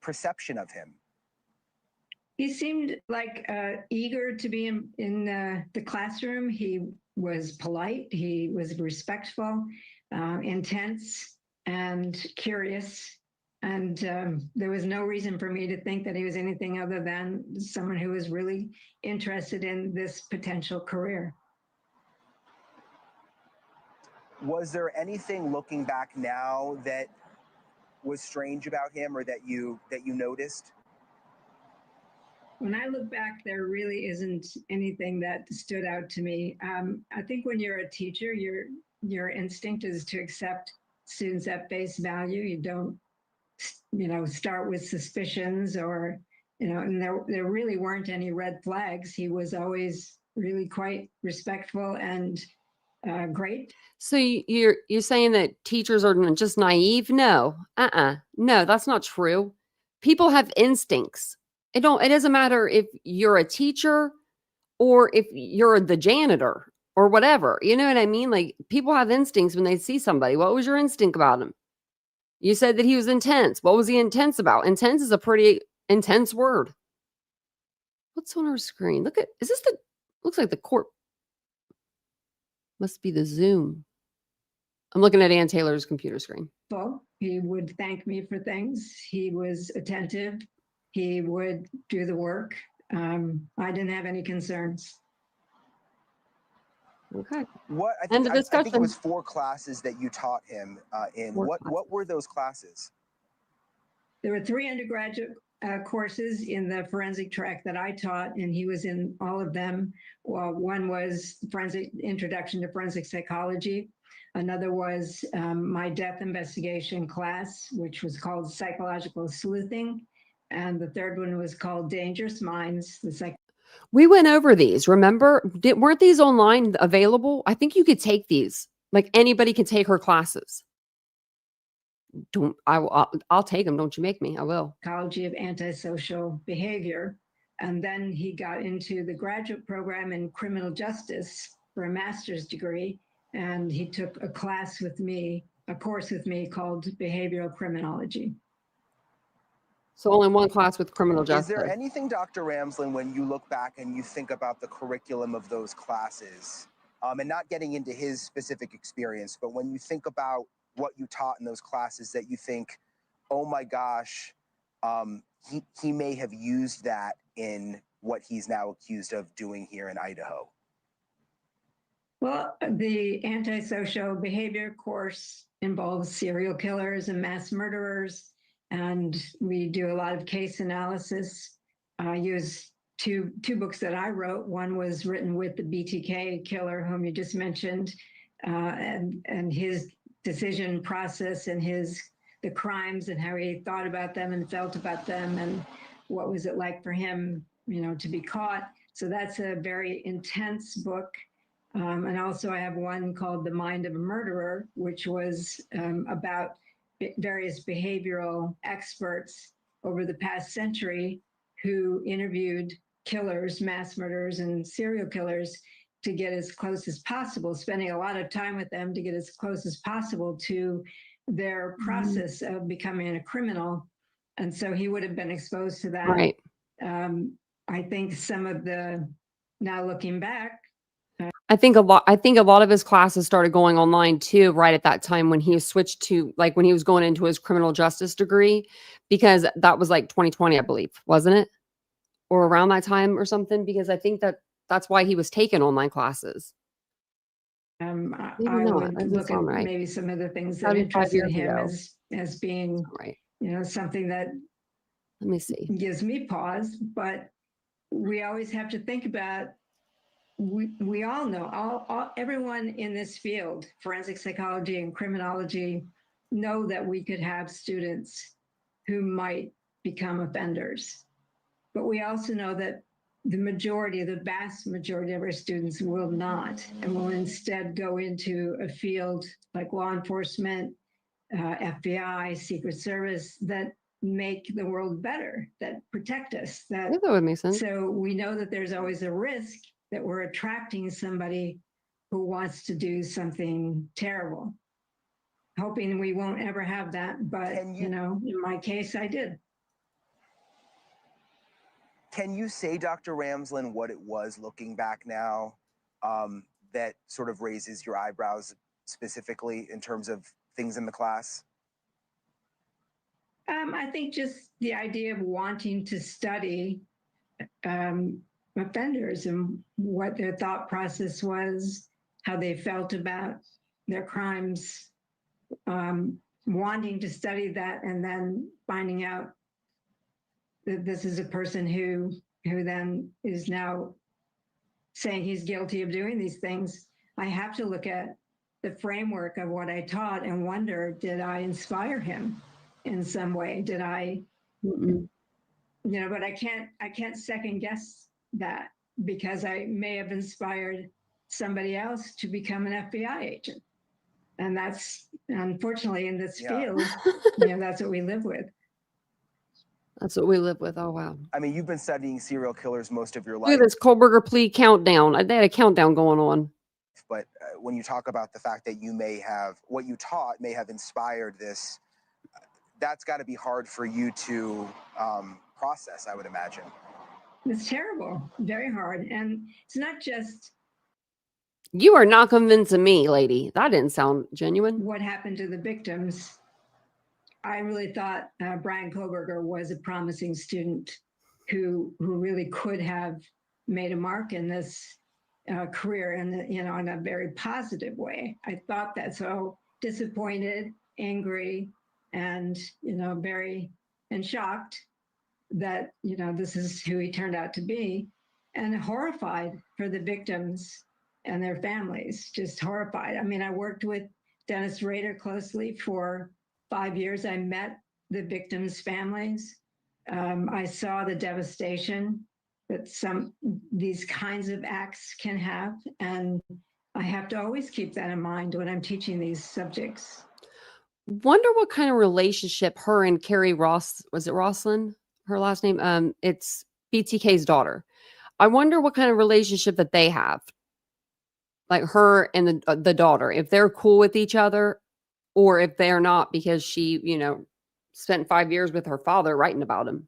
perception of him? He seemed like eager to be in the classroom. He was polite. He was respectful, intense, and curious. And there was no reason for me to think that he was anything other than someone who was really interested in this potential career. Was there anything looking back now that was strange about him or that you noticed? When I look back, there really isn't anything that stood out to me. I think when you're a teacher, your instinct is to accept students at face value. You don't, start with suspicions or, and there really weren't any red flags. He was always really quite respectful and great. So you're saying that teachers are just naive? No, no, that's not true. People have instincts. It doesn't matter if you're a teacher or if you're the janitor. or whatever. You know what I mean? Like, people have instincts when they see somebody. What was your instinct about him? You said that he was intense. What was he intense about? Intense is a pretty intense word. What's on our screen? Look at, is this the, looks like the court. Must be the Zoom. I'm looking at Ann Taylor's computer screen. Well, he would thank me for things. He was attentive. He would do the work. I didn't have any concerns. Okay. What I End think, of I think discussion. it was 4 classes that you taught him in. What were those classes? There were 3 undergraduate courses in the forensic track that I taught, and he was in all of them. Well, one was Introduction to Forensic Psychology. Another was my death investigation class, which was called Psychological Sleuthing. And the third one was called Dangerous Minds. We went over these. Remember, weren't these online available? I think you could take these. Like, anybody can take her classes. I'll take them. Don't you make me. I will. Psychology of Antisocial Behavior. And then he got into the graduate program in criminal justice for a master's degree. And he took a course with me called Behavioral Criminology. So only one class with criminal justice. Is there anything, Dr. Ramsland, when you look back and you think about the curriculum of those classes, and not getting into his specific experience, but when you think about what you taught in those classes that you think, oh my gosh, he may have used that in what he's now accused of doing here in Idaho? Well, the antisocial behavior course involves serial killers and mass murderers, and we do a lot of case analysis. I use two books that I wrote. One was written with the BTK killer, whom you just mentioned, and his decision process and the crimes and how he thought about them and felt about them, and what was it like for him, to be caught. So that's a very intense book. And also I have one called The Mind of a Murderer, which was about various behavioral experts over the past century who interviewed killers, mass murderers, and serial killers to get as close as possible, spending a lot of time with them to get as close as possible to their process of becoming a criminal. And so he would have been exposed to that. Right. I think some of now looking back, I think a lot of his classes started going online too, right at that time when he switched to, like, when he was going into his criminal justice degree, because that was like 2020, I believe, wasn't it? Or around that time or something, because I think that's why he was taking online classes. I would look at maybe some of the things that interested him as being, right. Something that, let me see, gives me pause. But we always have to think about, we all know, everyone in this field, forensic psychology and criminology, know that we could have students who might become offenders. But we also know that the vast majority of our students will not, and will instead go into a field like law enforcement, FBI, Secret Service, that make the world better, that protect us. Yeah, that would make sense. So we know that there's always a risk that we're attracting somebody who wants to do something terrible. Hoping we won't ever have that, but in my case, I did. Can you say, Dr. Ramsland, what it was looking back now that sort of raises your eyebrows specifically in terms of things in the class? I think just the idea of wanting to study offenders and what their thought process was, how they felt about their crimes, wanting to study that, and then finding out that this is a person who then is now saying he's guilty of doing these things. I have to look at the framework of what I taught and wonder, did I inspire him in some way? Did I, but I can't second guess that, because I may have inspired somebody else to become an FBI agent. And that's, unfortunately, in this field, that's what we live with. That's what we live with. Oh, wow. I mean, you've been studying serial killers most of your life. Look at this Kohberger plea countdown. They had a countdown going on. But when you talk about the fact that you may have, what you taught may have inspired this, that's got to be hard for you to process, I would imagine. It's terrible, very hard. And it's not just You are not convincing me, lady. That didn't sound genuine. what happened to the victims. I really thought Bryan Kohberger was a promising student who really could have made a mark in this career in a very positive way. I thought that. So disappointed, angry, and very shocked that this is who he turned out to be, and horrified for the victims and their families. Just horrified. I mean, I worked with Dennis Rader closely for 5 years. I met the victims' families. I saw the devastation that these kinds of acts can have, and I have to always keep that in mind when I'm teaching these subjects. Wonder what kind of relationship her and Carrie Ross, was it Roslyn, her last name? It's BTK's daughter. I wonder what kind of relationship that they have, like her and the daughter, if they're cool with each other, or if they're not, because she, spent 5 years with her father writing about him.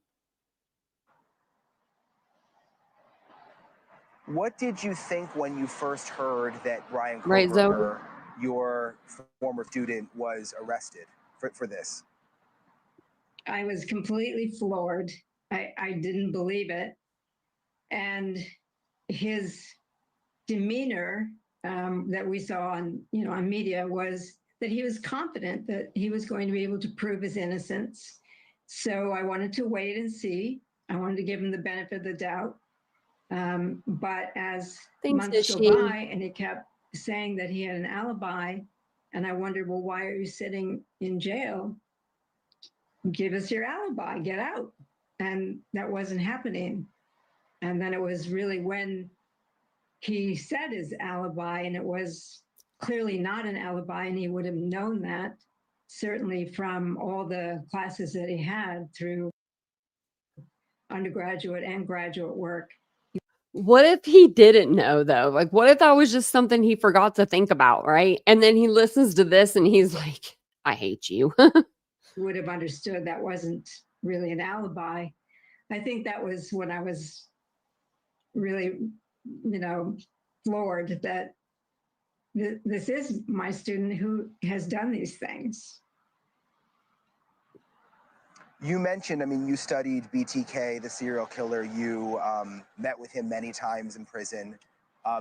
What did you think when you first heard that Bryan Right, Zoe? Kohberger, your former student, was arrested for this? I was completely floored. I didn't believe it. And his demeanor that we saw on media was that he was confident that he was going to be able to prove his innocence. So I wanted to wait and see. I wanted to give him the benefit of the doubt. But as months go by, and he kept saying that he had an alibi, and I wondered, well, why are you sitting in jail? Give us your alibi, get out. And that wasn't happening. And then it was really when he said his alibi, and it was clearly not an alibi, and he would have known that, certainly from all the classes that he had through undergraduate and graduate work. What if he didn't know, though? Like, what if that was just something he forgot to think about, right? And then he listens to this and he's like, I hate you. Would have understood that wasn't really an alibi. I think that was when I was really, floored that this is my student who has done these things. You mentioned, you studied BTK, the serial killer. You met with him many times in prison.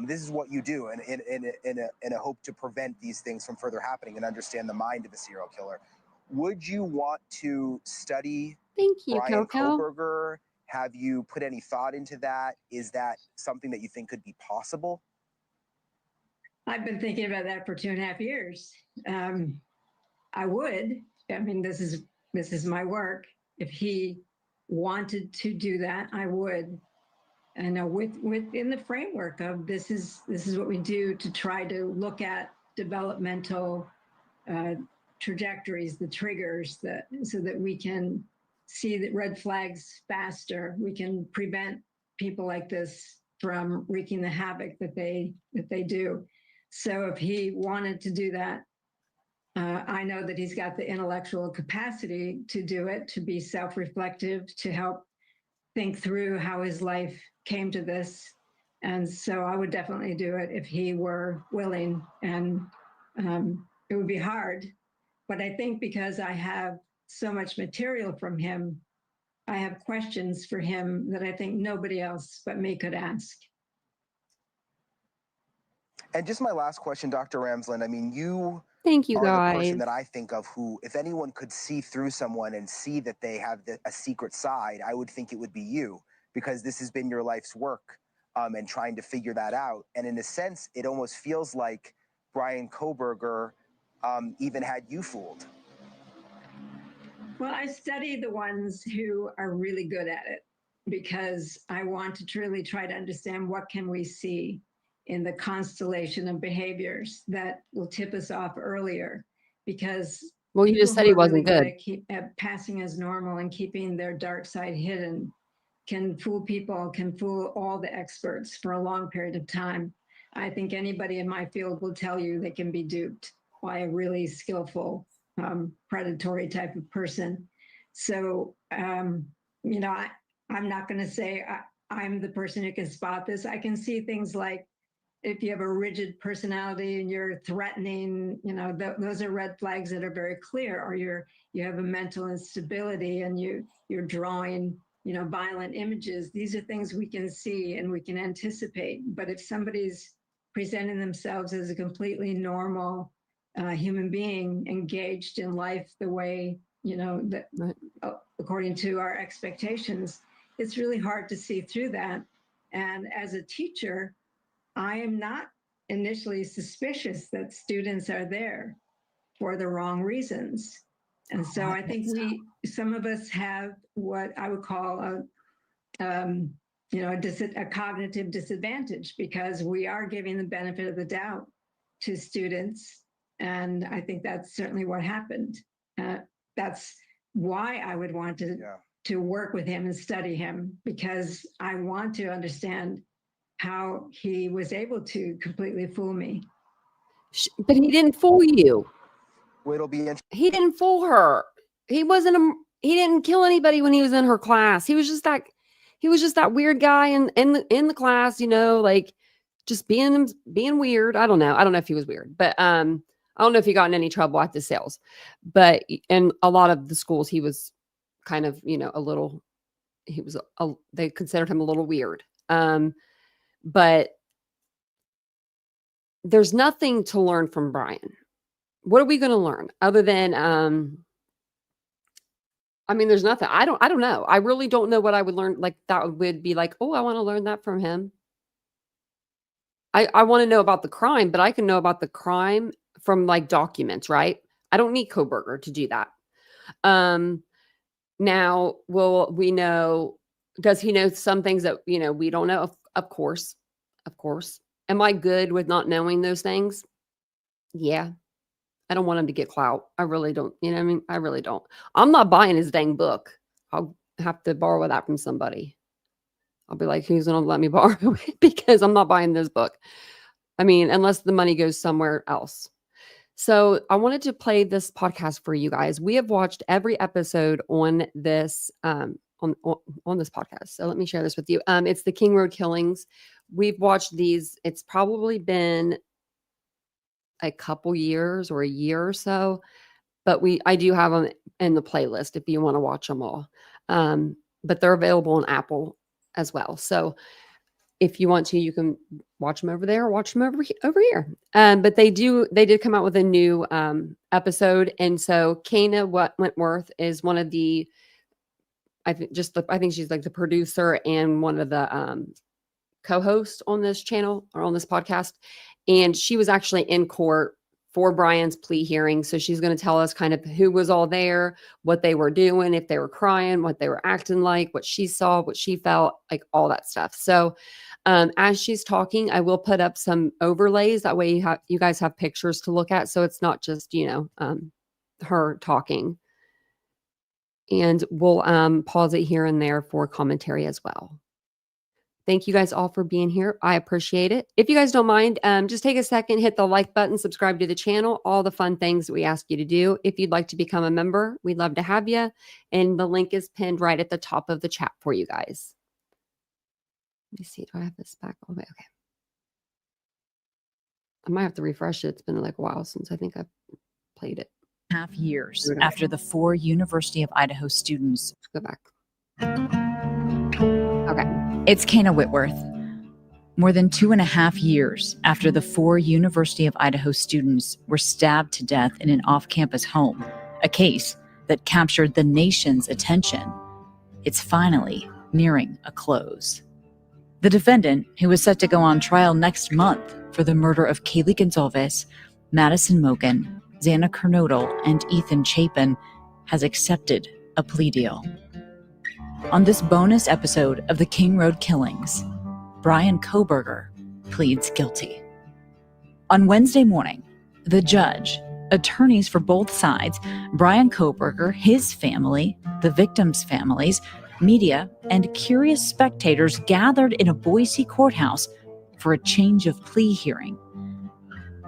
This is what you do in a hope to prevent these things from further happening and understand the mind of a serial killer. Would you want to study Bryan Kohberger? Have you put any thought into that? Is that something that you think could be possible? I've been thinking about that for 2.5 years. I would. This is my work. If he wanted to do that, I would. And within the framework of this is what we do to try to look at developmental trajectories, the triggers, so that we can see the red flags faster. We can prevent people like this from wreaking the havoc that they do. So if he wanted to do that, I know that he's got the intellectual capacity to do it, to be self-reflective, to help think through how his life came to this. And so I would definitely do it if he were willing. And it would be hard. But I think because I have so much material from him, I have questions for him that I think nobody else but me could ask. And just my last question, Dr. Ramsland, you Thank you, are guys. the person that I think of who, if anyone could see through someone and see that they have a secret side, I would think it would be you, because this has been your life's work and trying to figure that out. And in a sense, it almost feels like Bryan Kohberger even had you fooled. Well, I study the ones who are really good at it, because I want to truly try to understand what can we see in the constellation of behaviors that will tip us off earlier. Because you just said he wasn't good at passing as normal and keeping their dark side hidden can fool people, can fool all the experts for a long period of time. I think anybody in my field will tell you they can be duped by a really skillful, predatory type of person. So, I'm not going to say I'm the person who can spot this. I can see things like if you have a rigid personality and you're threatening, those are red flags that are very clear, or you have a mental instability and you're drawing, violent images. These are things we can see and we can anticipate. But if somebody's presenting themselves as a completely normal human being engaged in life the way, according to our expectations, it's really hard to see through that. And as a teacher, I am not initially suspicious that students are there for the wrong reasons. And so I think some of us have what I would call a cognitive disadvantage, because we are giving the benefit of the doubt to students. And I think that's certainly what happened. That's why I would want to work with him and study him, because I want to understand how he was able to completely fool me. But he didn't fool you. It'll be He didn't fool her. He didn't kill anybody when he was in her class. He was just that weird guy in the class, just being weird. I don't know if he was weird, but I don't know if he got in any trouble at the sales. But in a lot of the schools, he was kind of, they considered him a little weird. But there's nothing to learn from Bryan. What are we going to learn other than, there's nothing. I don't know. I really don't know what I would learn. Like that would be like, oh, I want to learn that from him. I want to know about the crime, but I can know about the crime from like documents, right? I don't need Kohberger to do that. Now, will we know, does he know some things that, we don't know? Of course. Am I good with not knowing those things? Yeah. I don't want him to get clout. I really don't. I really don't. I'm not buying his dang book. I'll have to borrow that from somebody. I'll be like, who's going to let me borrow it? Because I'm not buying this book. Unless the money goes somewhere else. So I wanted to play this podcast for you guys. We have watched every episode on this, on this podcast. So let me share this with you. It's the King Road killings. We've watched these. It's probably been a couple years or a year or so, but I do have them in the playlist if you want to watch them all. But they're available on Apple as well. So if you want to, you can watch them over there or watch them over here. But they did come out with a new episode. And so Kana Wentworth is one of the, I think she's like the producer and one of the co-hosts on this channel or on this podcast. And she was actually in court for Bryan's plea hearing. So she's going to tell us kind of who was all there, what they were doing, if they were crying, what they were acting like, what she saw, what she felt, like all that stuff. So as she's talking, I will put up some overlays. That way you guys have pictures to look at. So it's not just, her talking. And we'll pause it here and there for commentary as well. Thank you guys all for being here. I appreciate it. If you guys don't mind, just take a second, hit the like button, subscribe to the channel, all the fun things that we ask you to do. If you'd like to become a member, we'd love to have you. And the link is pinned right at the top of the chat for you guys. Let me see. Do I have this back all the way? Okay. I might have to refresh it. It's been like a while since I think I've played it. Half years after the 4 University of Idaho students. Let's go back. Okay. It's Kana Whitworth. More than 2.5 years after the 4 University of Idaho students were stabbed to death in an off-campus home, a case that captured the nation's attention, it's finally nearing a close. The defendant, who is set to go on trial next month for the murder of Kaylee Gonzalez, Madison Mogen, Xana Kernodle, and Ethan Chapin, has accepted a plea deal. On this bonus episode of the King Road Killings, Bryan Kohberger pleads guilty. On Wednesday morning, the judge, attorneys for both sides, Bryan Kohberger, his family, the victims' families, media, and curious spectators gathered in a Boise courthouse for for a change of plea hearing.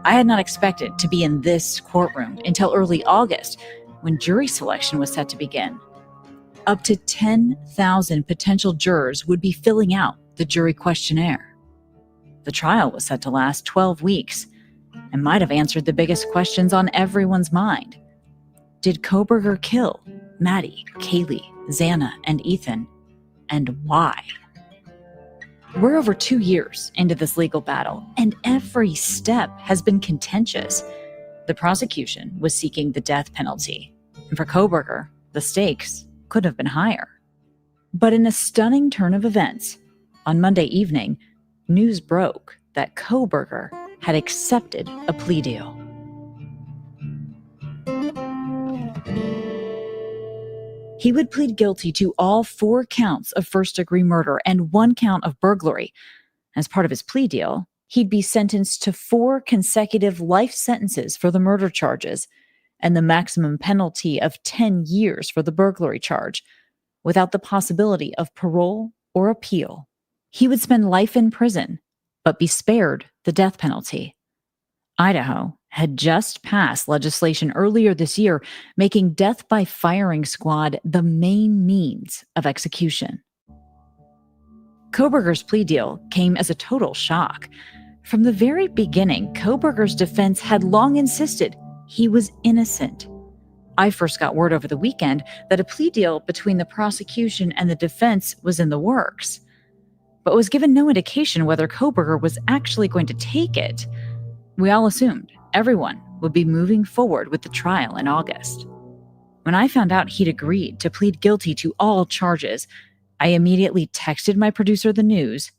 I had not expected to be in this courtroom until early August, when jury selection was set to begin. Up to 10,000 potential jurors would be filling out the jury questionnaire. The trial was set to last 12 weeks and might have answered the biggest questions on everyone's mind. Did Kohberger kill Maddie, Kaylee, Xana, and Ethan? And why? We're over 2 years into this legal battle, and every step has been contentious. The prosecution was seeking the death penalty, and for Kohberger, the stakes could have been higher. But in a stunning turn of events, on Monday evening, news broke that Kohberger had accepted a plea deal. He would plead guilty to all 4 counts of first-degree murder and 1 count of burglary. As part of his plea deal, he'd be sentenced to 4 consecutive life sentences for the murder charges and the maximum penalty of 10 years for the burglary charge, without the possibility of parole or appeal. He would spend life in prison, but be spared the death penalty. Idaho had just passed legislation earlier this year making death by firing squad the main means of execution. Kohberger's plea deal came as a total shock. From the very beginning, Kohberger's defense had long insisted he was innocent. I first got word over the weekend that a plea deal between the prosecution and the defense was in the works, but was given no indication whether Kohberger was actually going to take it. We all assumed everyone would be moving forward with the trial in August. When I found out he'd agreed to plead guilty to all charges, I immediately texted my producer the news,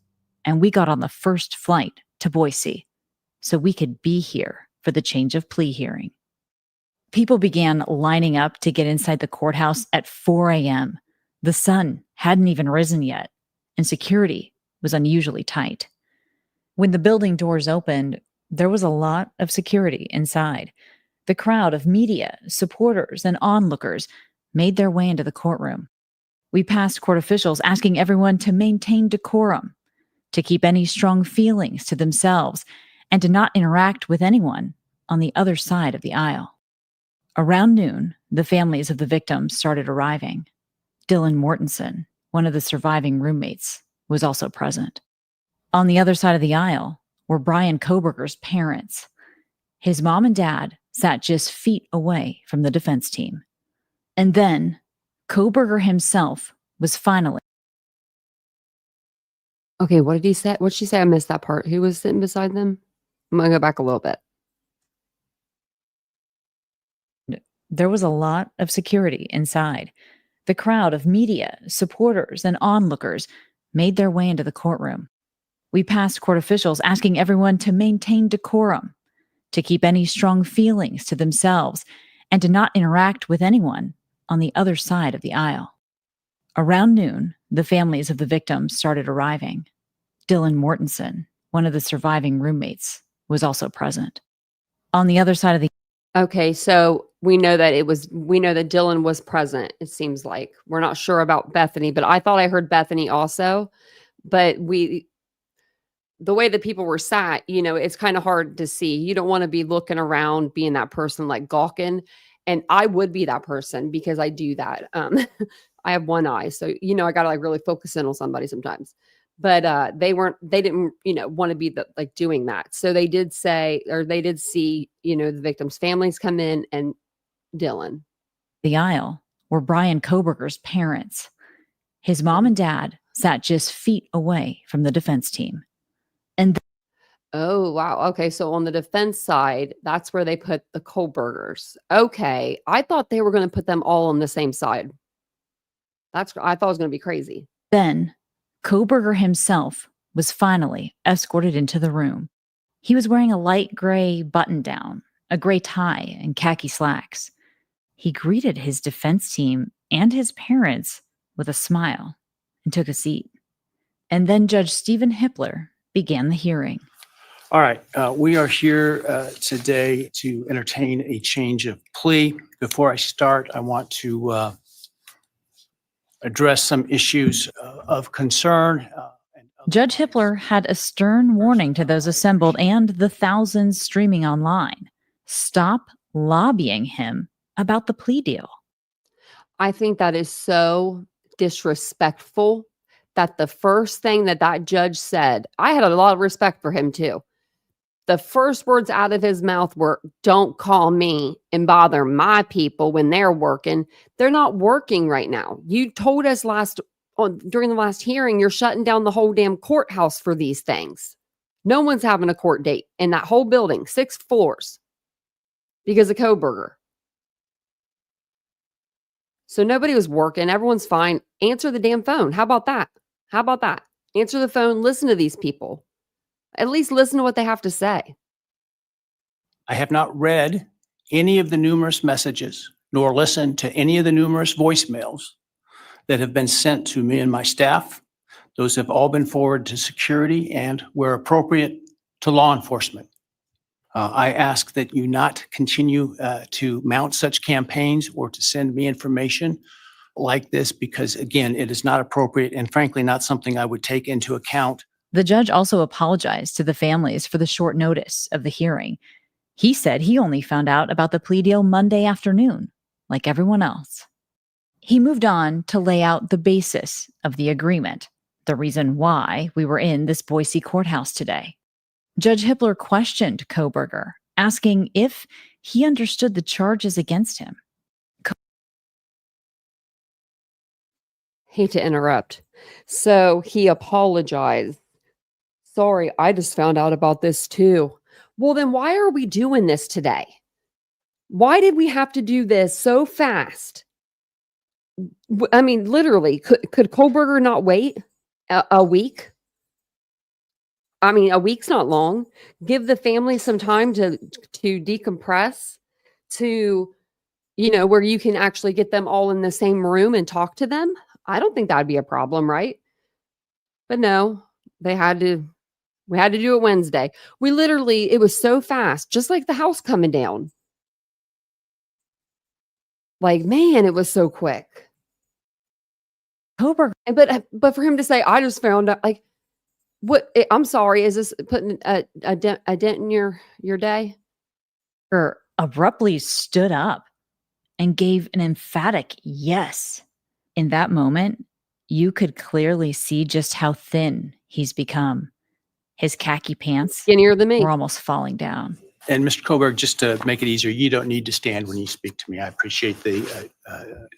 and we got on the first flight to Boise so we could be here for the change of plea hearing. People began lining up to get inside the courthouse at 4 a.m. The sun hadn't even risen yet, and security was unusually tight. When the building doors opened, there was a lot of security inside. The crowd of media, supporters, and onlookers made their way into the courtroom. We passed court officials asking everyone to maintain decorum, to keep any strong feelings to themselves, and to not interact with anyone on the other side of the aisle. Around noon, the families of the victims started arriving. Dylan Mortensen, one of the surviving roommates, was also present. On the other side of the aisle were Bryan Kohberger's parents. His mom and dad sat just feet away from the defense team. And then, Kohberger himself was finally... Okay, what did he say? What did she say? I missed that part. Who was sitting beside them? I'm going to go back a little bit. There was a lot of security inside. The crowd of media, supporters, and onlookers made their way into the courtroom. We passed court officials asking everyone to maintain decorum, to keep any strong feelings to themselves, and to not interact with anyone on the other side of the aisle. Around noon, the families of the victims started arriving. Dylan Mortensen, one of the surviving roommates, was also present. On the other side of the... Okay, so we know that Dylan was present, it seems like. We're not sure about Bethany, but I thought I heard Bethany also. But the way that people were sat, it's kind of hard to see. You don't want to be looking around, being that person like gawking. And I would be that person because I do that. I have one eye. So, I got to like really focus in on somebody sometimes. But they didn't, want to be doing that. So they did say, or they did see, the victims' families come in and Dylan. The aisle were Bryan Kohberger's parents. His mom and dad sat just feet away from the defense team. Oh, wow. Okay. So on the defense side, that's where they put the Kohbergers. Okay. I thought they were going to put them all on the same side. I thought it was going to be crazy. Then Kohberger himself was finally escorted into the room. He was wearing a light gray button-down, a gray tie, and khaki slacks. He greeted his defense team and his parents with a smile and took a seat. And then Judge Stephen Hippler began the hearing. All right, we are here today to entertain a change of plea. Before I start, I want to address some issues of concern. Judge Hippler had a stern warning to those assembled and the thousands streaming online. Stop lobbying him about the plea deal. I think that is so disrespectful that the first thing that judge said, I had a lot of respect for him too. The first words out of his mouth were, don't call me and bother my people when they're working. They're not working right now. You told us during the last hearing, you're shutting down the whole damn courthouse for these things. No one's having a court date in that whole building, 6 floors, because of Kohberger. So nobody was working. Everyone's fine. Answer the damn phone. How about that? How about that? Answer the phone. Listen to these people. At least listen to what they have to say. I have not read any of the numerous messages, nor listened to any of the numerous voicemails that have been sent to me and my staff. Those have all been forwarded to security and, where appropriate, to law enforcement. I ask that you not continue to mount such campaigns or to send me information like this because, again, it is not appropriate and, frankly, not something I would take into account. The judge also apologized to the families for the short notice of the hearing. He said he only found out about the plea deal Monday afternoon, like everyone else. He moved on to lay out the basis of the agreement, the reason why we were in this Boise courthouse today. Judge Hippler questioned Kohberger, asking if he understood the charges against him. Hate to interrupt. So he apologized. Sorry, I just found out about this too. Well, then why are we doing this today? Why did we have to do this so fast? I mean, literally, could Kohberger not wait a week? I mean, a week's not long. Give the family some time to decompress, to, where you can actually get them all in the same room and talk to them. I don't think that'd be a problem, right? But no, we had to do it Wednesday. It was so fast, just like the house coming down. Like, man, it was so quick. Kohberger. But for him to say, I just found out, like, what? I'm sorry, is this putting a dent in your day? Abruptly stood up and gave an emphatic yes. In that moment, you could clearly see just how thin he's become. His khaki pants skinnier than me were almost falling down. And Mr. Kohberger, just to make it easier, you don't need to stand when you speak to me. I appreciate the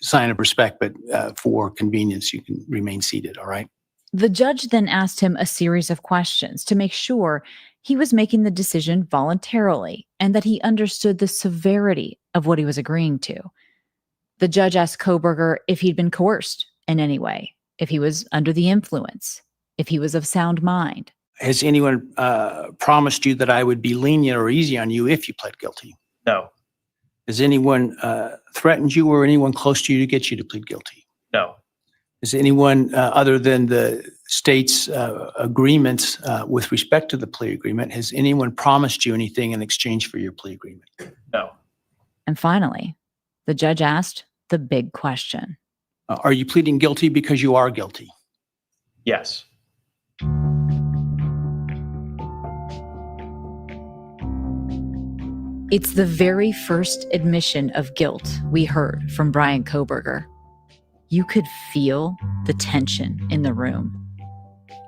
sign of respect, but for convenience, you can remain seated, all right? The judge then asked him a series of questions to make sure he was making the decision voluntarily and that he understood the severity of what he was agreeing to. The judge asked Kohberger if he'd been coerced in any way, if he was under the influence, if he was of sound mind. Has anyone promised you that I would be lenient or easy on you if you pled guilty? No. Has anyone threatened you or anyone close to you to get you to plead guilty? No. Is anyone other than the state's agreements with respect to the plea agreement, has anyone promised you anything in exchange for your plea agreement? No. And finally, the judge asked the big question. Are you pleading guilty because you are guilty? Yes. It's the very first admission of guilt we heard from Bryan Kohberger. You could feel the tension in the room.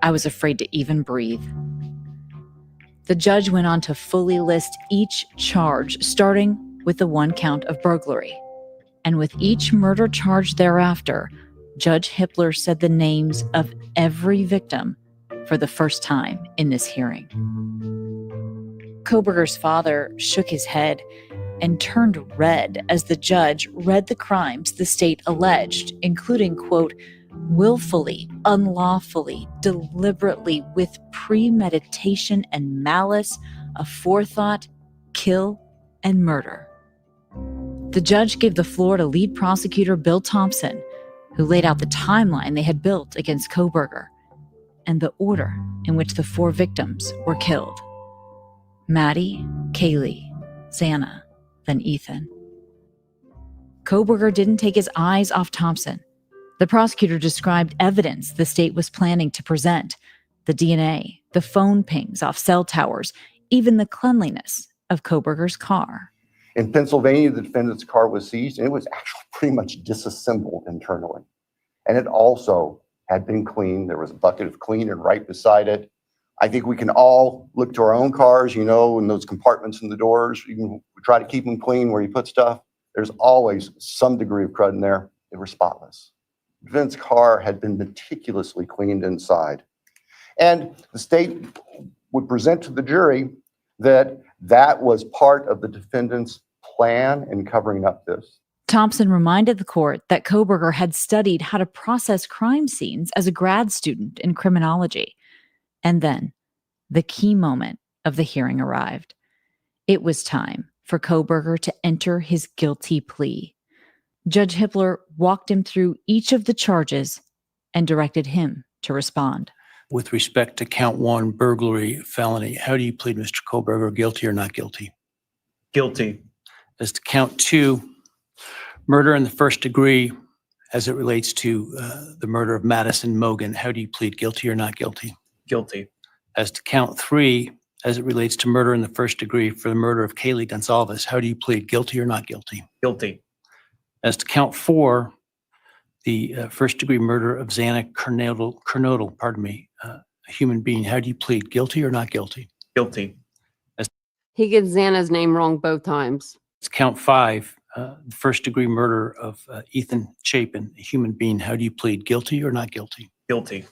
I was afraid to even breathe. The judge went on to fully list each charge, starting with the one count of burglary. And with each murder charge thereafter, Judge Hippler said the names of every victim for the first time in this hearing. Kohberger's father shook his head and turned red as the judge read the crimes the state alleged, including, quote, willfully, unlawfully, deliberately, with premeditation and malice, aforethought, kill, and murder. The judge gave the floor to lead prosecutor Bill Thompson, who laid out the timeline they had built against Kohberger and the order in which the 4 victims were killed. Maddie, Kaylee, Xana, then Ethan. Kohberger didn't take his eyes off Thompson. The prosecutor described evidence the state was planning to present, The DNA, the phone pings off cell towers, even the cleanliness of Kohberger's car. In Pennsylvania, the defendant's car was seized, and it was actually pretty much disassembled internally. And it also had been cleaned. There was a bucket of cleaner right beside it. I think we can all look to our own cars, in those compartments in the doors. You can try to keep them clean where you put stuff. There's always some degree of crud in there. They were spotless. The defendant's car had been meticulously cleaned inside. And the state would present to the jury that was part of the defendant's plan in covering up this. Thompson reminded the court that Kohberger had studied how to process crime scenes as a grad student in criminology. And then, the key moment of the hearing arrived. It was time for Kohberger to enter his guilty plea. Judge Hippler walked him through each of the charges and directed him to respond. With respect to count 1, burglary, felony, how do you plead, Mr. Kohberger, guilty or not guilty? Guilty. As to count 2, murder in the first degree, as it relates to the murder of Madison Mogan, how do you plead, guilty or not guilty? Guilty. As to count 3, as it relates to murder in the first degree for the murder of Kaylee Gonzalez, how do you plead, guilty or not guilty? Guilty. As to count 4, the first degree murder of Xana Kernodle, a human being, how do you plead, guilty or not guilty? Guilty. He gets Xana's name wrong both times. As to count 5, the first degree murder of Ethan Chapin, a human being, how do you plead, guilty or not guilty? Guilty.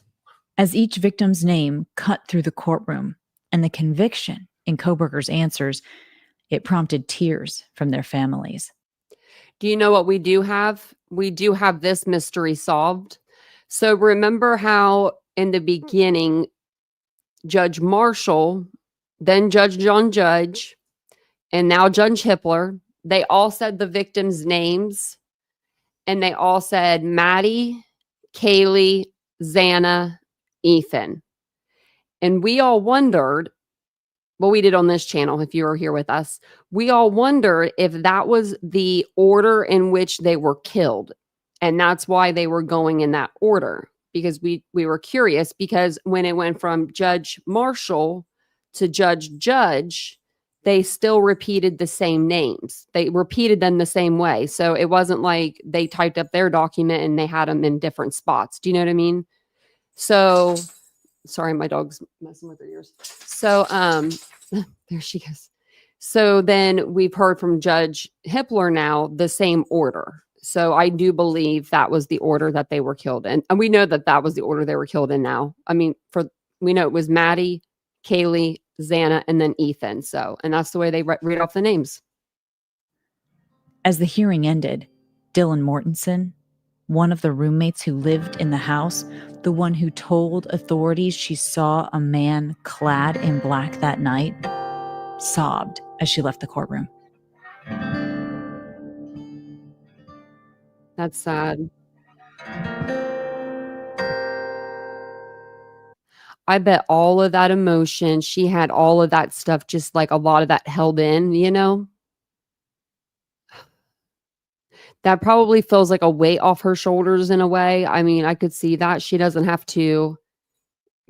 As each victim's name cut through the courtroom and the conviction in Kohberger's answers, it prompted tears from their families. Do you know what we do have? We do have this mystery solved. So remember how in the beginning, Judge Marshall, then Judge John Judge, and now Judge Hippler, they all said the victims' names, and they all said Maddie, Kaylee, Xana, Ethan. And we all wondered, well, we did on this channel, if you were here with us, we all wondered if that was the order in which they were killed. And that's why they were going in that order, because we were curious, because when it went from Judge Marshall to Judge Judge, they still repeated the same names. They repeated them the same way. So it wasn't like they typed up their document and they had them in different spots. Do you know what I mean? So, sorry, my dog's messing with her ears. So, there she goes. So then we've heard from Judge Hippler now the same order. So I do believe that was the order that they were killed in. And we know that that was the order they were killed in now. I mean, we know it was Maddie, Kaylee, Xana, and then Ethan. So, and that's the way they read off the names. As the hearing ended, Dylan Mortensen, one of the roommates who lived in the house, the one who told authorities she saw a man clad in black that night, sobbed as she left the courtroom. That's sad. I bet all of that emotion, she had all of that stuff, just like a lot of that held in, That probably feels like a weight off her shoulders in a way. I mean, I could see that. She doesn't have to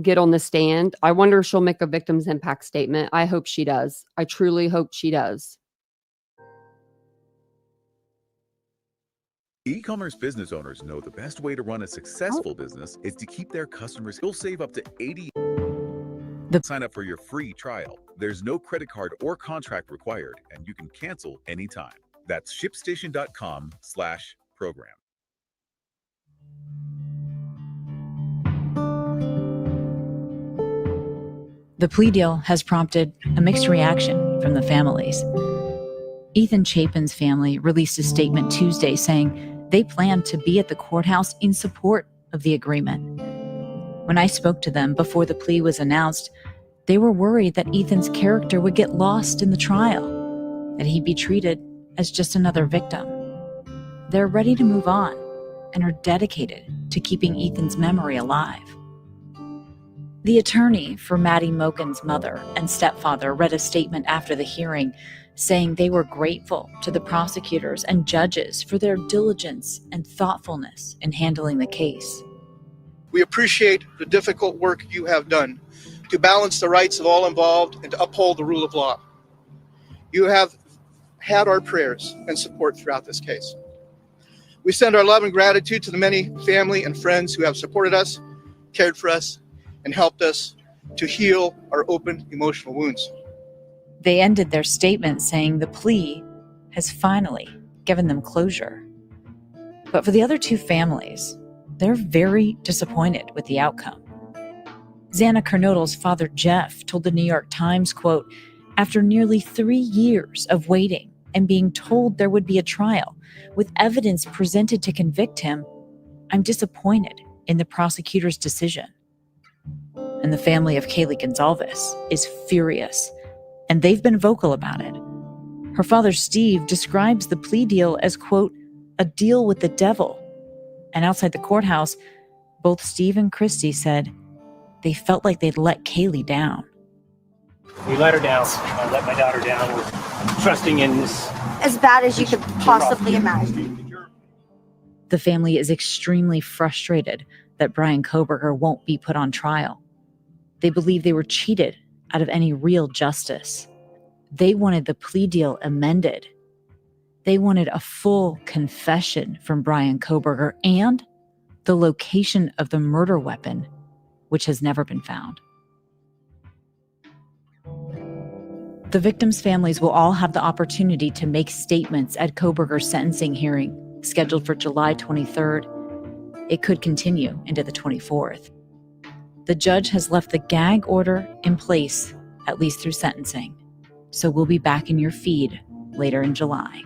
get on the stand. I wonder if she'll make a victim's impact statement. I hope she does. I truly hope she does. E-commerce business owners know the best way to run a successful business is to keep their customers. You'll save up to 80. Sign up for your free trial. There's no credit card or contract required, and you can cancel anytime. That's shipstation.com/program. The plea deal has prompted a mixed reaction from the families. Ethan Chapin's family released a statement Tuesday saying they plan to be at the courthouse in support of the agreement. When I spoke to them before the plea was announced, they were worried that Ethan's character would get lost in the trial, that he'd be treated as just another victim. They're ready to move on and are dedicated to keeping Ethan's memory alive. The attorney for Maddie Mogan's mother and stepfather read a statement after the hearing saying they were grateful to the prosecutors and judges for their diligence and thoughtfulness in handling the case. We appreciate the difficult work you have done to balance the rights of all involved and to uphold the rule of law. You have had our prayers and support throughout this case. We send our love and gratitude to the many family and friends who have supported us, cared for us, and helped us to heal our open emotional wounds. They ended their statement saying the plea has finally given them closure. But for the other two families, they're very disappointed with the outcome. Xana Kernodle's father, Jeff, told the New York Times, quote, "After nearly 3 years of waiting and being told there would be a trial with evidence presented to convict him, I'm disappointed in the prosecutor's decision." And the family of Kaylee Gonzalez is furious, and they've been vocal about it. Her father, Steve, describes the plea deal as, quote, "a deal with the devil." And outside the courthouse, both Steve and Christy said they felt like they'd let Kaylee down. We let her down. I let my daughter down. We're trusting in this. As bad as you could possibly imagine. The family is extremely frustrated that Bryan Kohberger won't be put on trial. They believe they were cheated out of any real justice. They wanted the plea deal amended. They wanted a full confession from Bryan Kohberger and the location of the murder weapon, which has never been found. The victims' families will all have the opportunity to make statements at Kohberger's sentencing hearing, scheduled for July 23rd. It could continue into the 24th. The judge has left the gag order in place, at least through sentencing. So we'll be back in your feed later in July.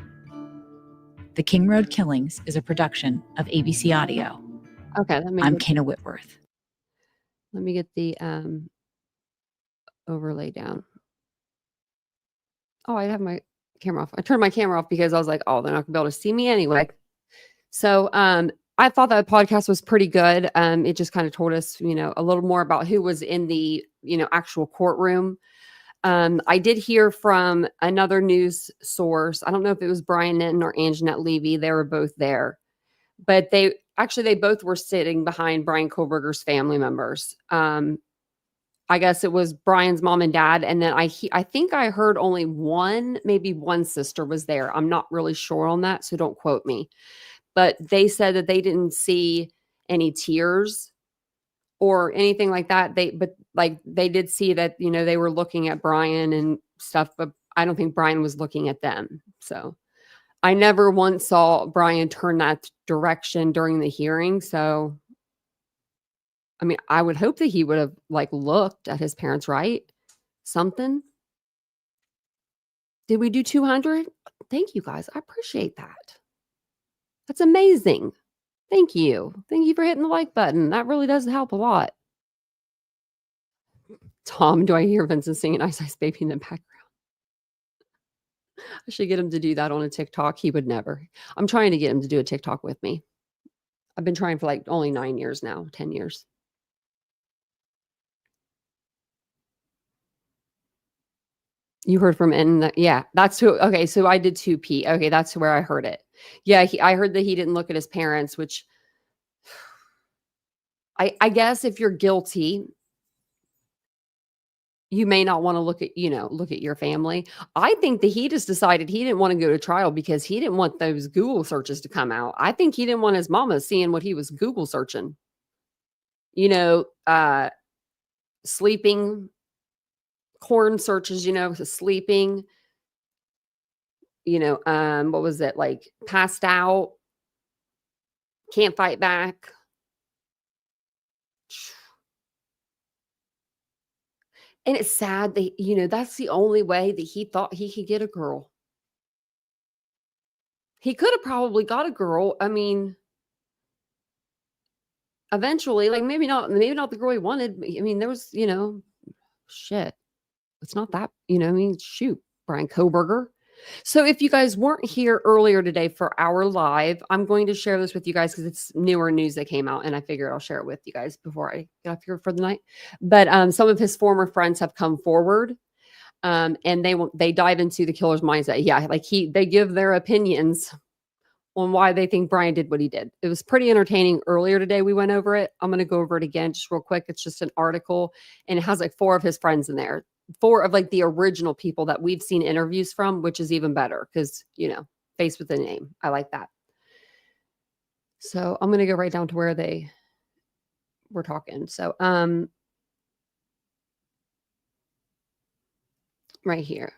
The King Road Killings is a production of ABC Audio. Okay, I'm Kayna Whitworth. Let me get the overlay down. Oh, I have my camera off. I turned my camera off because I was like, oh, they're not gonna be able to see me anyway. So I thought that podcast was pretty good. It just kind of told us, a little more about who was in the, actual courtroom. I did hear from another news source. I don't know if it was Brian Ninton or Anjanette Levy. They were both there, but they both were sitting behind Bryan Kohberger's family members. I guess it was Brian's mom and dad. And then I think I heard only maybe one sister was there. I'm not really sure on that, so don't quote me. But they said that they didn't see any tears or anything like that. They did see that, they were looking at Brian and stuff, but I don't think Brian was looking at them. So I never once saw Brian turn that direction during the hearing. So, I mean, I would hope that he would have looked at his parents, right? Something. Did we do 200? Thank you guys. I appreciate that. That's amazing. Thank you. Thank you for hitting the like button. That really does help a lot. Tom, do I hear Vincent singing Ice Ice Baby in the background? I should get him to do that on a TikTok. He would never. I'm trying to get him to do a TikTok with me. I've been trying for only 9 years now, 10 years. You heard from yeah, that's who. Okay, so I did 2P. Okay, that's where I heard it. Yeah, I heard that he didn't look at his parents, which I guess if you're guilty, you may not want to look at your family. I think that he just decided he didn't want to go to trial because he didn't want those Google searches to come out. I think he didn't want his mama seeing what he was Google searching. Sleeping corn searches, sleeping, what was it, passed out, can't fight back. And it's sad that, that's the only way that he thought he could get a girl. He could have probably got a girl. I mean, eventually, maybe not the girl he wanted. I mean, there was, shit. It's not that, shoot, Bryan Kohberger. So if you guys weren't here earlier today for our live, I'm going to share this with you guys because it's newer news that came out, and I figured I'll share it with you guys before I get off here for the night. But some of his former friends have come forward, and they dive into the killer's mindset. Yeah, they give their opinions on why they think Bryan did what he did. It was pretty entertaining earlier today. We went over it. I'm going to go over it again just real quick. It's just an article and it has like 4 of his friends in there. 4 of like the original people that we've seen interviews from, which is even better because, you know, face with a name. I like that. So I'm going to go right down to where they were talking. So, right here.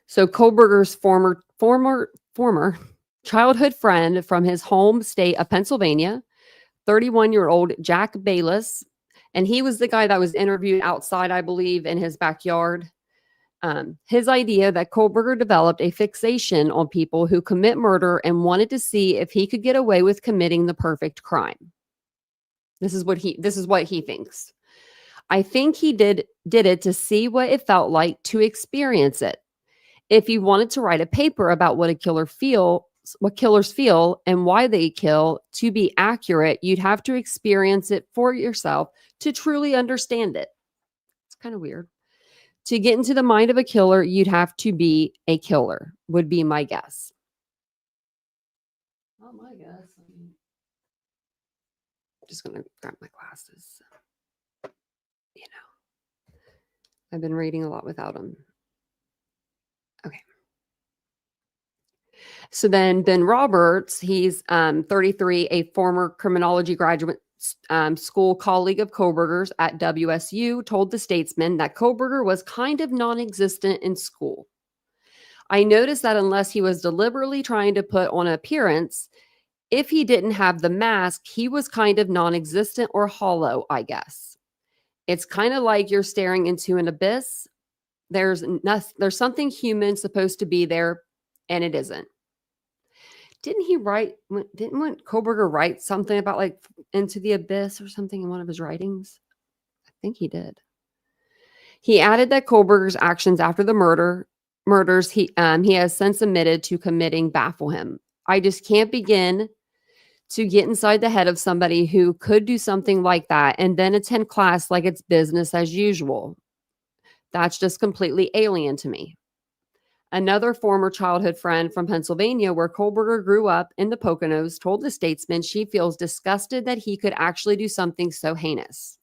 So Kohberger's former childhood friend from his home state of Pennsylvania, 31-year-old Jack Bayless, and he was the guy that was interviewed outside, I believe, in his backyard. His idea that Kohberger developed a fixation on people who commit murder and wanted to see if he could get away with committing the perfect crime. This is what he thinks. I think he did it to see what it felt like to experience it. If you wanted to write a paper about what killers feel and why they kill to be accurate, you'd have to experience it for yourself to truly understand it. It's kind of weird. To get into the mind of a killer, you'd have to be a killer, would be my guess. Not my guess. I'm just going to grab my glasses. You know, I've been reading a lot without them. Okay. So then Ben Roberts, he's 33, a former criminology graduate school colleague of Kohberger's at WSU, told the Statesman that Kohberger was kind of non-existent in school. I noticed that unless he was deliberately trying to put on an appearance, if he didn't have the mask, he was kind of non-existent or hollow, I guess. It's kind of like you're staring into an abyss. There's something human supposed to be there, and it isn't. Didn't Kohberger write something about like Into the Abyss or something in one of his writings? I think he did. He added that Kohberger's actions after the murders he has since admitted to committing baffle him. I just can't begin to get inside the head of somebody who could do something like that and then attend class like it's business as usual. That's just completely alien to me. Another former childhood friend from Pennsylvania, where Kohberger grew up in the Poconos, told the Statesman she feels disgusted that he could actually do something so heinous.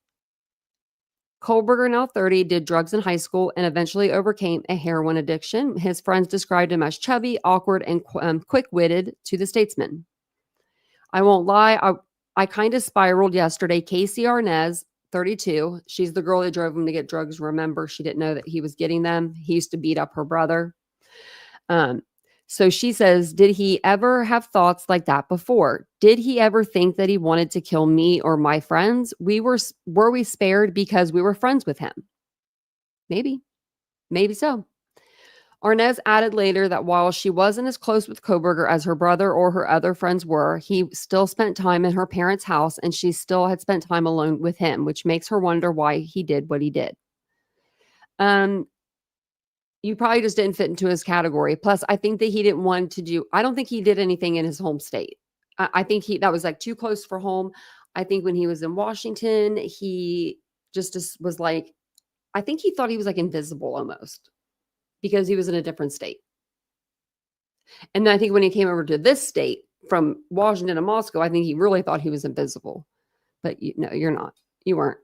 Kohberger, now 30, did drugs in high school and eventually overcame a heroin addiction. His friends described him as chubby, awkward, and quick-witted to the Statesman. I won't lie, I kind of spiraled yesterday. Casey Arnaz, 32, she's the girl that drove him to get drugs. Remember, she didn't know that he was getting them. He used to beat up her brother. So she says, did he ever have thoughts like that before? Did he ever think that he wanted to kill me or my friends? Were we spared because we were friends with him? Maybe so. Arnaz added later that while she wasn't as close with Kohberger as her brother or her other friends were, he still spent time in her parents' house and she still had spent time alone with him, which makes her wonder why he did what he did. You probably just didn't fit into his category. Plus, I think that he didn't want to do, I don't think he did anything in his home state. I think that was like too close for home. I think when he was in Washington, he just was like, I think he thought he was like invisible almost because he was in a different state. And then I think when he came over to this state from Washington to Moscow, I think he really thought he was invisible. But no, you're not. You weren't.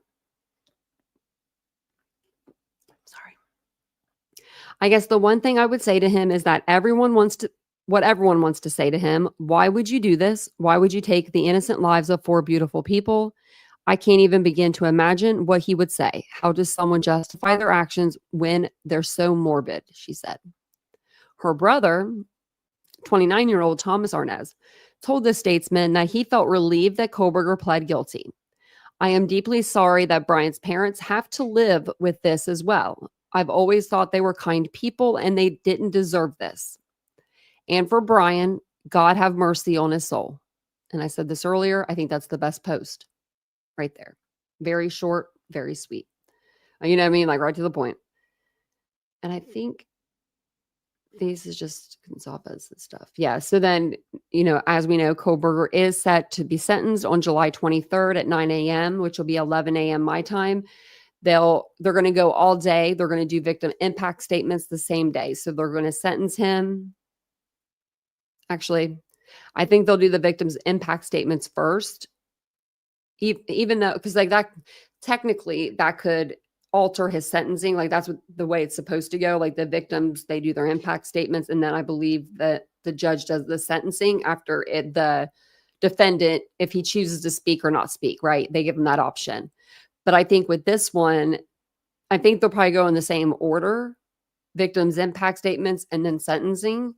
I guess the one thing I would say to him is that everyone wants to say to him. Why would you do this? Why would you take the innocent lives of 4 beautiful people? I can't even begin to imagine what he would say. How does someone justify their actions when they're so morbid? She said. Her brother, 29-year-old Thomas Arnaz, told the Statesman that he felt relieved that Kohberger pled guilty. I am deeply sorry that Bryan's parents have to live with this as well. I've always thought they were kind people and they didn't deserve this. And for Bryan, God have mercy on his soul. And I said this earlier, I think that's the best post right there. Very short, very sweet. You know what I mean? Like right to the point. And I think this is just Gonzalez and stuff. Yeah. So then, as we know, Kohberger is set to be sentenced on July 23rd at 9 a.m., which will be 11 a.m. my time. They're going to go all day. They're going to do victim impact statements the same day. So they're going to sentence him. Actually, I think they'll do the victim's impact statements first, even though, because like that, technically that could alter his sentencing. Like that's what the way it's supposed to go. Like the victims, they do their impact statements, and then I believe that the judge does the sentencing after it, the defendant, if he chooses to speak or not speak, right? They give him that option. But I think with this one, I think they'll probably go in the same order: victims' impact statements and then sentencing,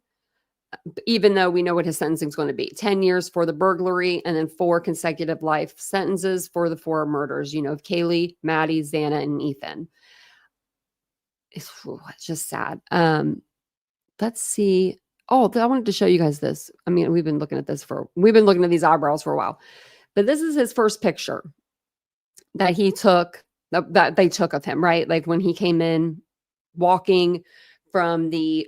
even though we know what his sentencing is going to be. 10 years for the burglary and then 4 consecutive life sentences for the 4 murders, you know, of Kaylee, Maddie, Xana, and Ethan. It's just sad. Let's see. Oh, I wanted to show you guys this. I mean, we've been looking at these eyebrows for a while, but this is his first picture that he took, that they took of him, right? Like when he came in walking from he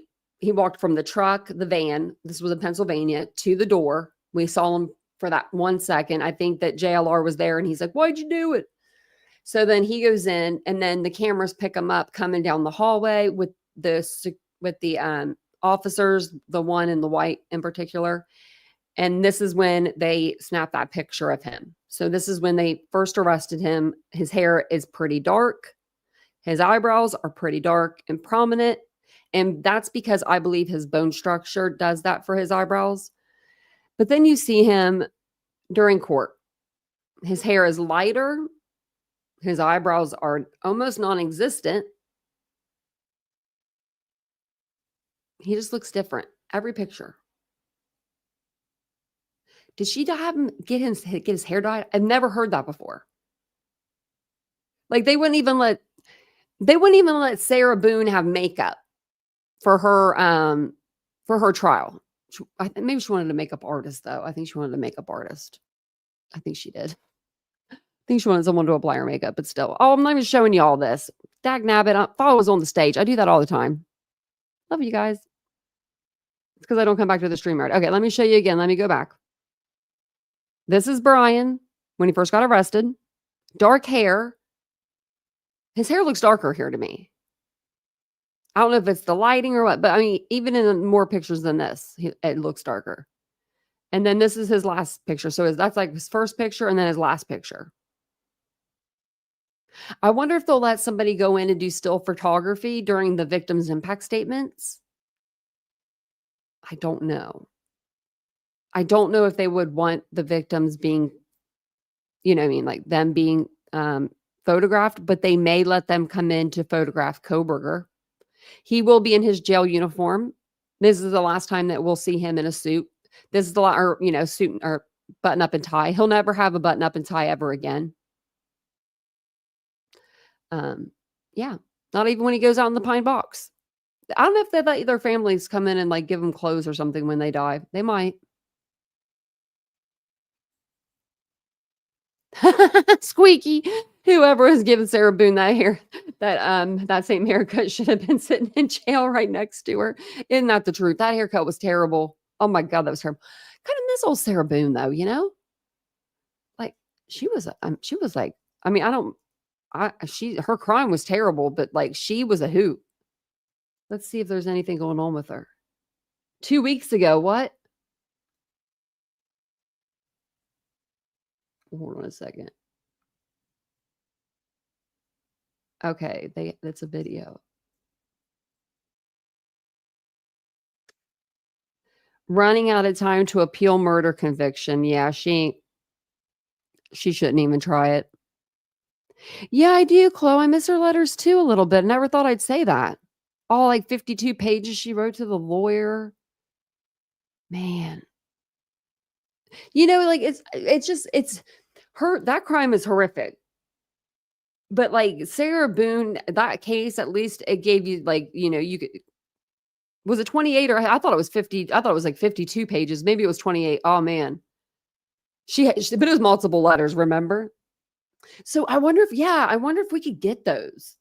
walked from the truck, the van, this was in Pennsylvania, to the door. We saw him for that 1 second. I think that JLR was there and he's like, "Why'd you do it?" So then he goes in and then the cameras pick him up coming down the hallway with the officers, the one in the white in particular. And this is when they snap that picture of him. So this is when they first arrested him. His hair is pretty dark. His eyebrows are pretty dark and prominent. And that's because I believe his bone structure does that for his eyebrows. But then you see him during court. His hair is lighter. His eyebrows are almost non-existent. He just looks different. Every picture. Did she have him get his hair dyed? I've never heard that before. Like they wouldn't even let Sarah Boone have makeup for her trial. Maybe she wanted a makeup artist though. I think she wanted a makeup artist. I think she did. I think she wanted someone to apply her makeup, but still. Oh, I'm not even showing you all this. Dag nabbit. I thought I was on the stage. I do that all the time. Love you guys. It's because I don't come back to the StreamYard. Okay, let me show you again. Let me go back. This is Bryan when he first got arrested. Dark hair. His hair looks darker here to me. I don't know if it's the lighting or what, but I mean, even in more pictures than this, it looks darker. And then this is his last picture. So that's like his first picture and then his last picture. I wonder if they'll let somebody go in and do still photography during the victim's impact statements. I don't know. I don't know if they would want the victims being, you know what I mean, like them being photographed, but they may let them come in to photograph Kohberger. He will be in his jail uniform. This is the last time that we'll see him in a suit. This is the suit or button up and tie. He'll never have a button up and tie ever again. Yeah, not even when he goes out in the pine box. I don't know if they let their families come in and like give them clothes or something when they die. They might. Squeaky. Whoever has given Sarah Boone that hair, that same haircut should have been sitting in jail right next to her. Isn't that the truth? That haircut was terrible. Oh my God, that was terrible. Kind of miss old Sarah Boone though, you know? Like she was like, I mean, her crime was terrible, but like she was a hoot. Let's see if there's anything going on with her. 2 weeks ago, what? Hold on a second. Okay, that's a video. Running out of time to appeal murder conviction. Yeah, she shouldn't even try it. Yeah, I do, Chloe. I miss her letters too a little bit. Never thought I'd say that. All like 52 pages she wrote to the lawyer. Man. You know, like it's her, that crime is horrific. But like Sarah Boone, that case, at least it gave you like, you know, you could, was it 28 or I thought it was 50. I thought it was like 52 pages. Maybe it was 28. Oh man. But it was multiple letters, remember? So I wonder if we could get those.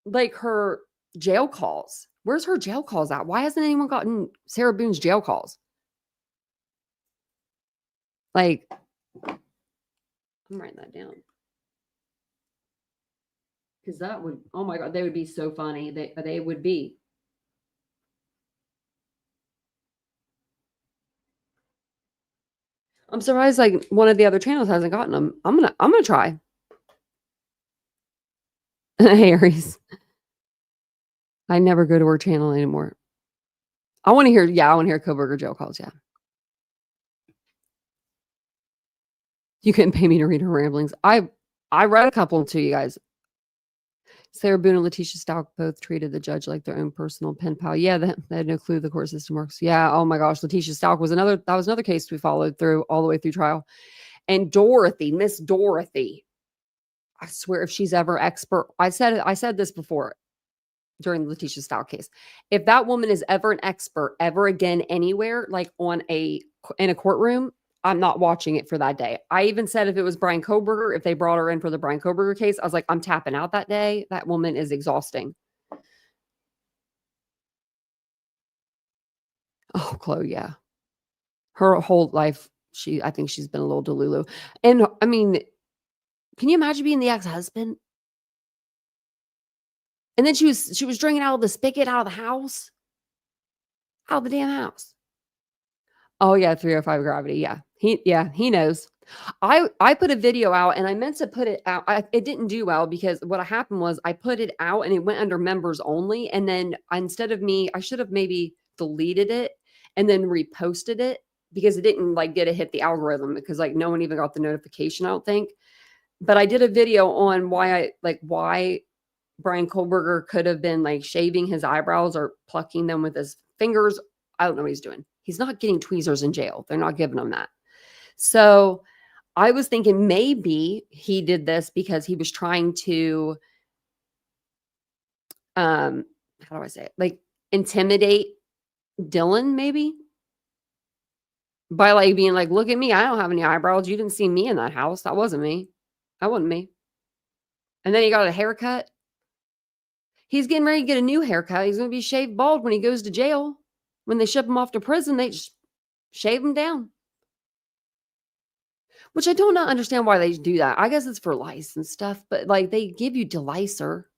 Like her jail calls. Where's her jail calls at? Why hasn't anyone gotten Sarah Boone's jail calls? Like, I'm writing that down. Because that would, oh my God, they would be so funny. They would be. I'm surprised like one of the other channels hasn't gotten them. I'm gonna try. Aries. I never go to her channel anymore. I want to hear Kohberger jail calls. Yeah. You couldn't pay me to read her ramblings. I read a couple to you guys. Sarah Boone and Letitia Stalk both treated the judge like their own personal pen pal. Yeah, they had no clue the court system works. Yeah. Oh my gosh. Letitia Stalk was another case we followed through all the way through trial. And Miss Dorothy, I swear if she's ever expert, I said this before during the Letitia Stalk case. If that woman is ever an expert ever again anywhere, like in a courtroom, I'm not watching it for that day. I even said if it was Bryan Kohberger, if they brought her in for the Bryan Kohberger case, I was like, I'm tapping out that day. That woman is exhausting. Oh, Chloe, yeah. Her whole life, I think she's been a little delulu. And I mean, can you imagine being the ex-husband? And then she was drinking out of the spigot out of the house. Out of the damn house. Oh yeah, 305 gravity. Yeah. He knows. I put a video out and I meant to put it out. It didn't do well because what happened was I put it out and it went under members only. And then instead of me, I should have maybe deleted it and then reposted it because it didn't like get to hit the algorithm because like no one even got the notification, I don't think. But I did a video on why Bryan Kohberger could have been like shaving his eyebrows or plucking them with his fingers. I don't know what he's doing. He's not getting tweezers in jail. They're not giving him that. So I was thinking maybe he did this because he was trying to, how do I say it? Like intimidate Dylan maybe by like being like, look at me. I don't have any eyebrows. You didn't see me in that house. That wasn't me. That wasn't me. And then he got a haircut. He's getting ready to get a new haircut. He's going to be shaved bald when he goes to jail. When they ship him off to prison, they just shave him down. Which I do not understand why they do that. I guess it's for lice and stuff, but like they give you delicer.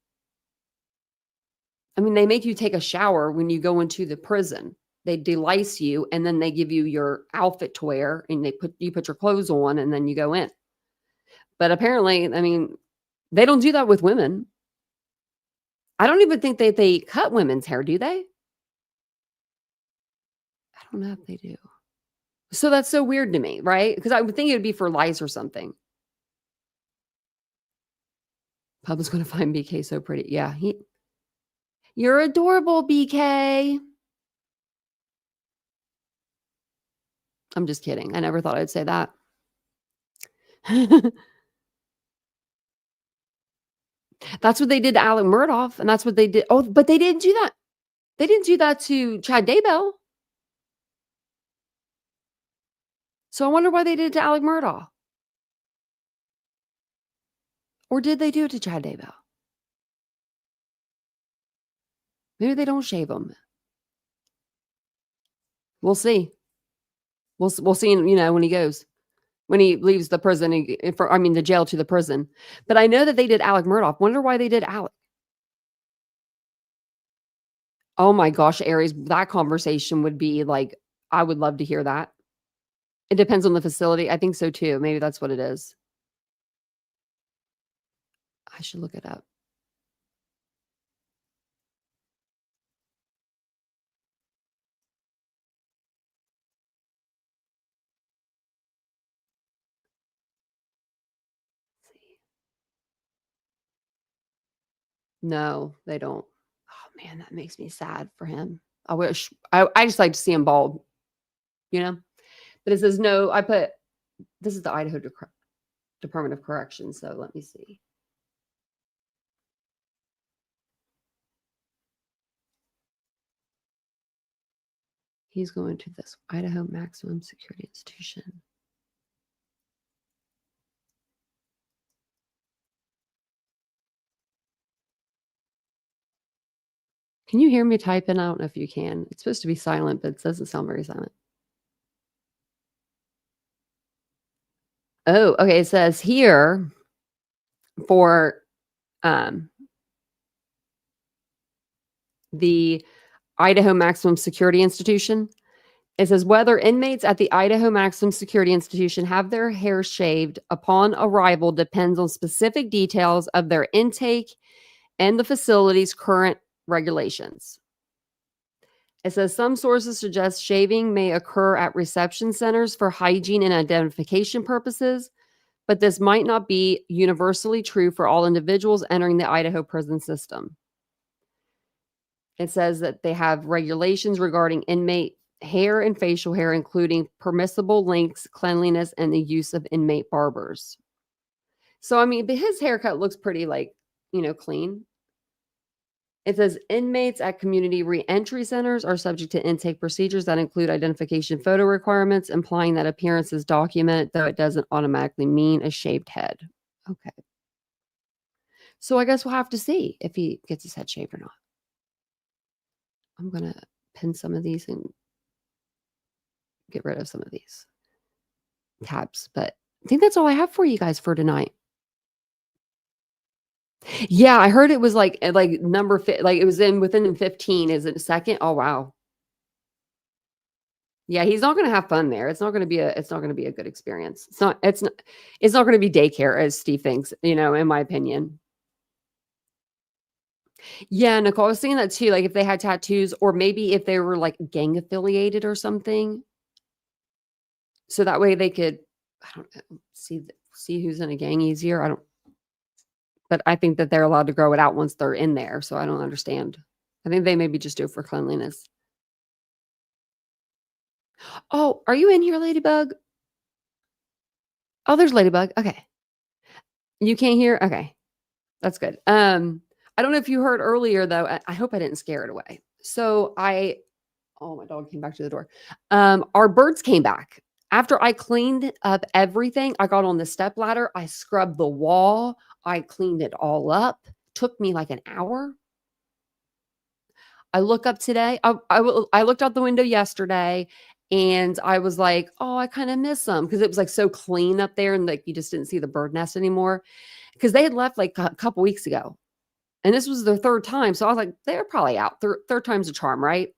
I mean, they make you take a shower when you go into the prison. They delice you and then they give you your outfit to wear and you put your clothes on and then you go in. But apparently, I mean, they don't do that with women. I don't even think that they cut women's hair, do they? I don't know if they do. So that's so weird to me, right? Because I would think it would be for lice or something. Pub's going to find BK so pretty. Yeah, you're adorable, BK. I'm just kidding. I never thought I'd say that. That's what they did to Alec Murdaugh, and that's what they did. Oh, but they didn't do that. They didn't do that to Chad Daybell. So I wonder why they did it to Alec Murdaugh. Or did they do it to Chad Daybell? Maybe they don't shave him. We'll see. We'll see, when he goes. When he leaves the prison, the jail to the prison. But I know that they did Alec Murdaugh. Wonder why they did Alec. Oh my gosh, Aries, that conversation would be like, I would love to hear that. It depends on the facility. I think so too. Maybe that's what it is. I should look it up. No, they don't. Oh man, that makes me sad for him. I wish I just like to see him bald, But it says no. This is the Idaho Department of Corrections. So let me see. He's going to this Idaho Maximum Security Institution. Can you hear me typing? I don't know if you can. It's supposed to be silent, but it doesn't sound very silent. Oh, okay. It says here for the Idaho Maximum Security Institution, It says whether inmates at the Idaho Maximum Security Institution have their hair shaved upon arrival depends on specific details of their intake and the facility's current regulations. It says some sources suggest shaving may occur at reception centers for hygiene and identification purposes, but this might not be universally true for all individuals entering the Idaho prison system. It says that they have regulations regarding inmate hair and facial hair, including permissible lengths, cleanliness, and the use of inmate barbers. So, I mean, but his haircut looks pretty clean. It says inmates at community reentry centers are subject to intake procedures that include identification photo requirements, implying that appearance is documented, though it doesn't automatically mean a shaved head. Okay. So I guess we'll have to see if he gets his head shaved or not. I'm going to pin some of these and get rid of some of these tabs. But I think that's all I have for you guys for tonight. Yeah, I heard it was like number it was within 15. Is it second? Oh wow. Yeah, he's not going to have fun there. It's not going to be a good experience. It's not going to be daycare as Steve thinks, in my opinion. Yeah, Nicole, I was thinking that too. Like if they had tattoos, or maybe if they were like gang affiliated or something. So that way they could, I don't know, see who's in a gang easier. But I think that they're allowed to grow it out once they're in there. So I don't understand. I think they maybe just do it for cleanliness. Oh, are you in here, Ladybug? Oh, there's Ladybug. Okay. You can't hear? Okay. That's good. I don't know if you heard earlier, though. I hope I didn't scare it away. So my dog came back to the door. Our birds came back. After I cleaned up everything, I got on the stepladder. I scrubbed the wall. I cleaned it all up. Took me like an hour. I look up today. I looked out the window yesterday and I was like, oh, I kind of miss them because it was like so clean up there and like you just didn't see the bird nest anymore because they had left like a couple weeks ago. And this was their third time. So I was like, they're probably out. Third time's a charm, right?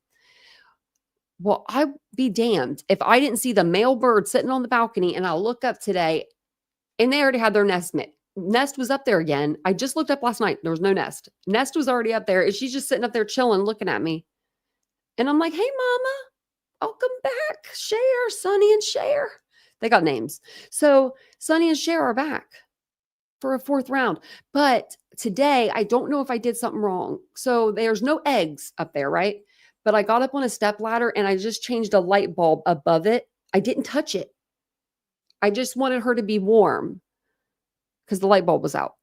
Well, I'd be damned if I didn't see the male bird sitting on the balcony and I look up today and they already had their nest. Nest was up there again. I just looked up last night. There was no nest. Nest was already up there. And she's just sitting up there chilling, looking at me. And I'm like, hey, mama, welcome back. Cher, Sonny and Cher. They got names. So Sonny and Cher are back for a fourth round. But today, I don't know if I did something wrong. So there's no eggs up there, right? But I got up on a stepladder and I just changed a light bulb above it. I didn't touch it. I just wanted her to be warm because the light bulb was out.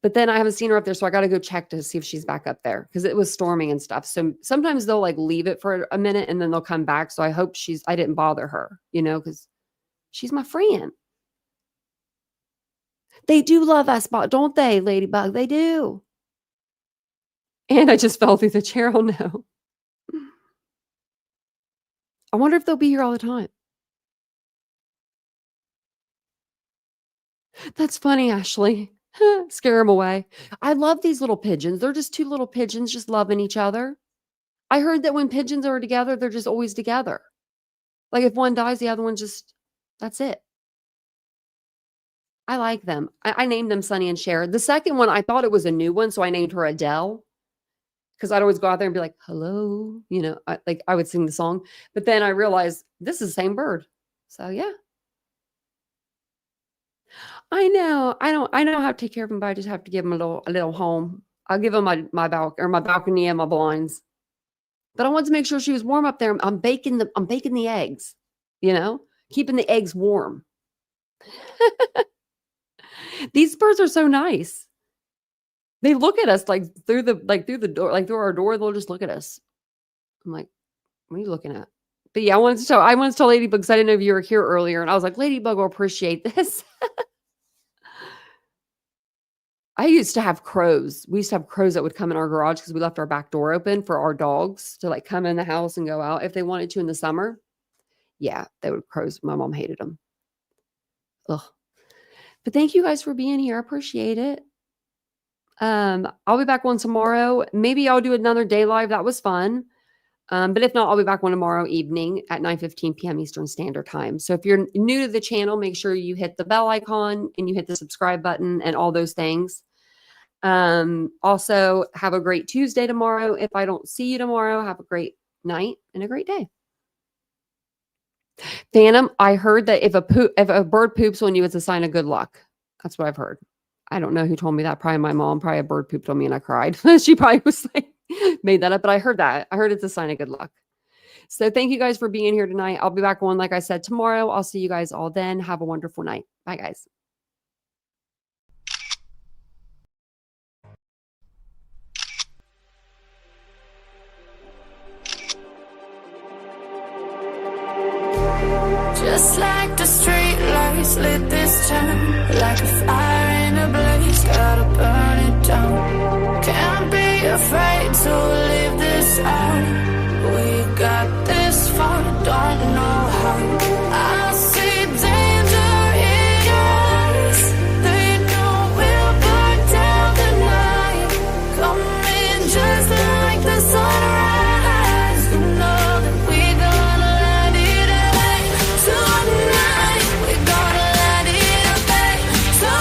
But then I haven't seen her up there, so I got to go check to see if she's back up there because it was storming and stuff. So sometimes they'll like leave it for a minute and then they'll come back. So I hope I didn't bother her, because she's my friend. They do love us, don't they, Ladybug? They do. And I just fell through the chair. Oh no. I wonder if they'll be here all the time. That's funny, Ashley. Scare them away. I love these little pigeons. They're just two little pigeons just loving each other. I heard that when pigeons are together, they're just always together. Like if one dies, the other one that's it. I like them. I named them Sonny and Cher. The second one, I thought it was a new one, so I named her Adele. Because I'd always go out there and be like, hello, I would sing the song. But then I realized this is the same bird. So yeah. I know. I know how to take care of them, but I just have to give them a little home. I'll give them my balcony and my blinds. But I wanted to make sure she was warm up there. I'm baking the eggs, keeping the eggs warm. These birds are so nice. They look at us like through the door, like through our door. They'll just look at us. I'm like, what are you looking at? But yeah, I wanted to tell Ladybug because I didn't know if you were here earlier, and I was like, Ladybug will appreciate this. I used to have crows. We used to have crows that would come in our garage because we left our back door open for our dogs to like come in the house and go out if they wanted to in the summer. Yeah, crows. My mom hated them. Ugh. But thank you guys for being here. I appreciate it. I'll be back on tomorrow. Maybe I'll do another day live. That was fun. But if not, I'll be back on tomorrow evening at 9:15 p.m. Eastern Standard Time. So if you're new to the channel, make sure you hit the bell icon and you hit the subscribe button and all those things. Also, have a great Tuesday tomorrow. If I don't see you tomorrow, have a great night and a great day. Phantom, I heard that if a bird poops on you, it's a sign of good luck. That's what I've heard. I don't know who told me that. Probably my mom. Probably a bird pooped on me and I cried. She probably was like, made that up, but I heard that. I heard it's a sign of good luck. So thank you guys for being here tonight. I'll be back on, like I said, tomorrow. I'll see you guys all then. Have a wonderful night. Bye, guys. Just like the street lights lit this town, like a fire in a blaze, gotta burn it down. Can't be afraid to leave this out. We got this far, don't know how. I see danger in your eyes. They know we'll burn down the night. Coming just like the sunrise. You know that we gonna light it up tonight. We gonna light it up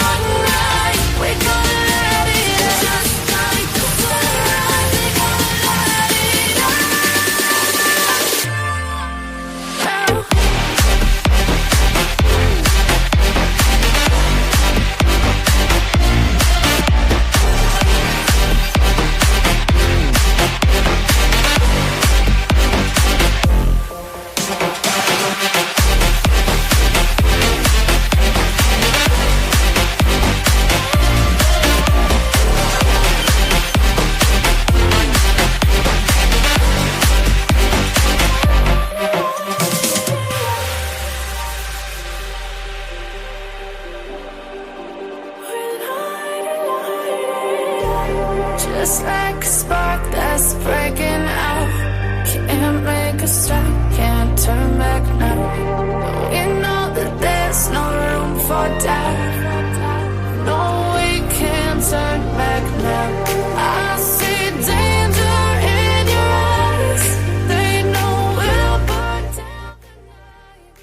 tonight. We gonna light it up just like the sunrise. We gonna light it up. Just like a spark that's breaking out. Can't make a stop, can't turn back now. We know that there's no room for doubt. No, we can't turn back now. I see danger in your eyes. They know we'll burn down the night.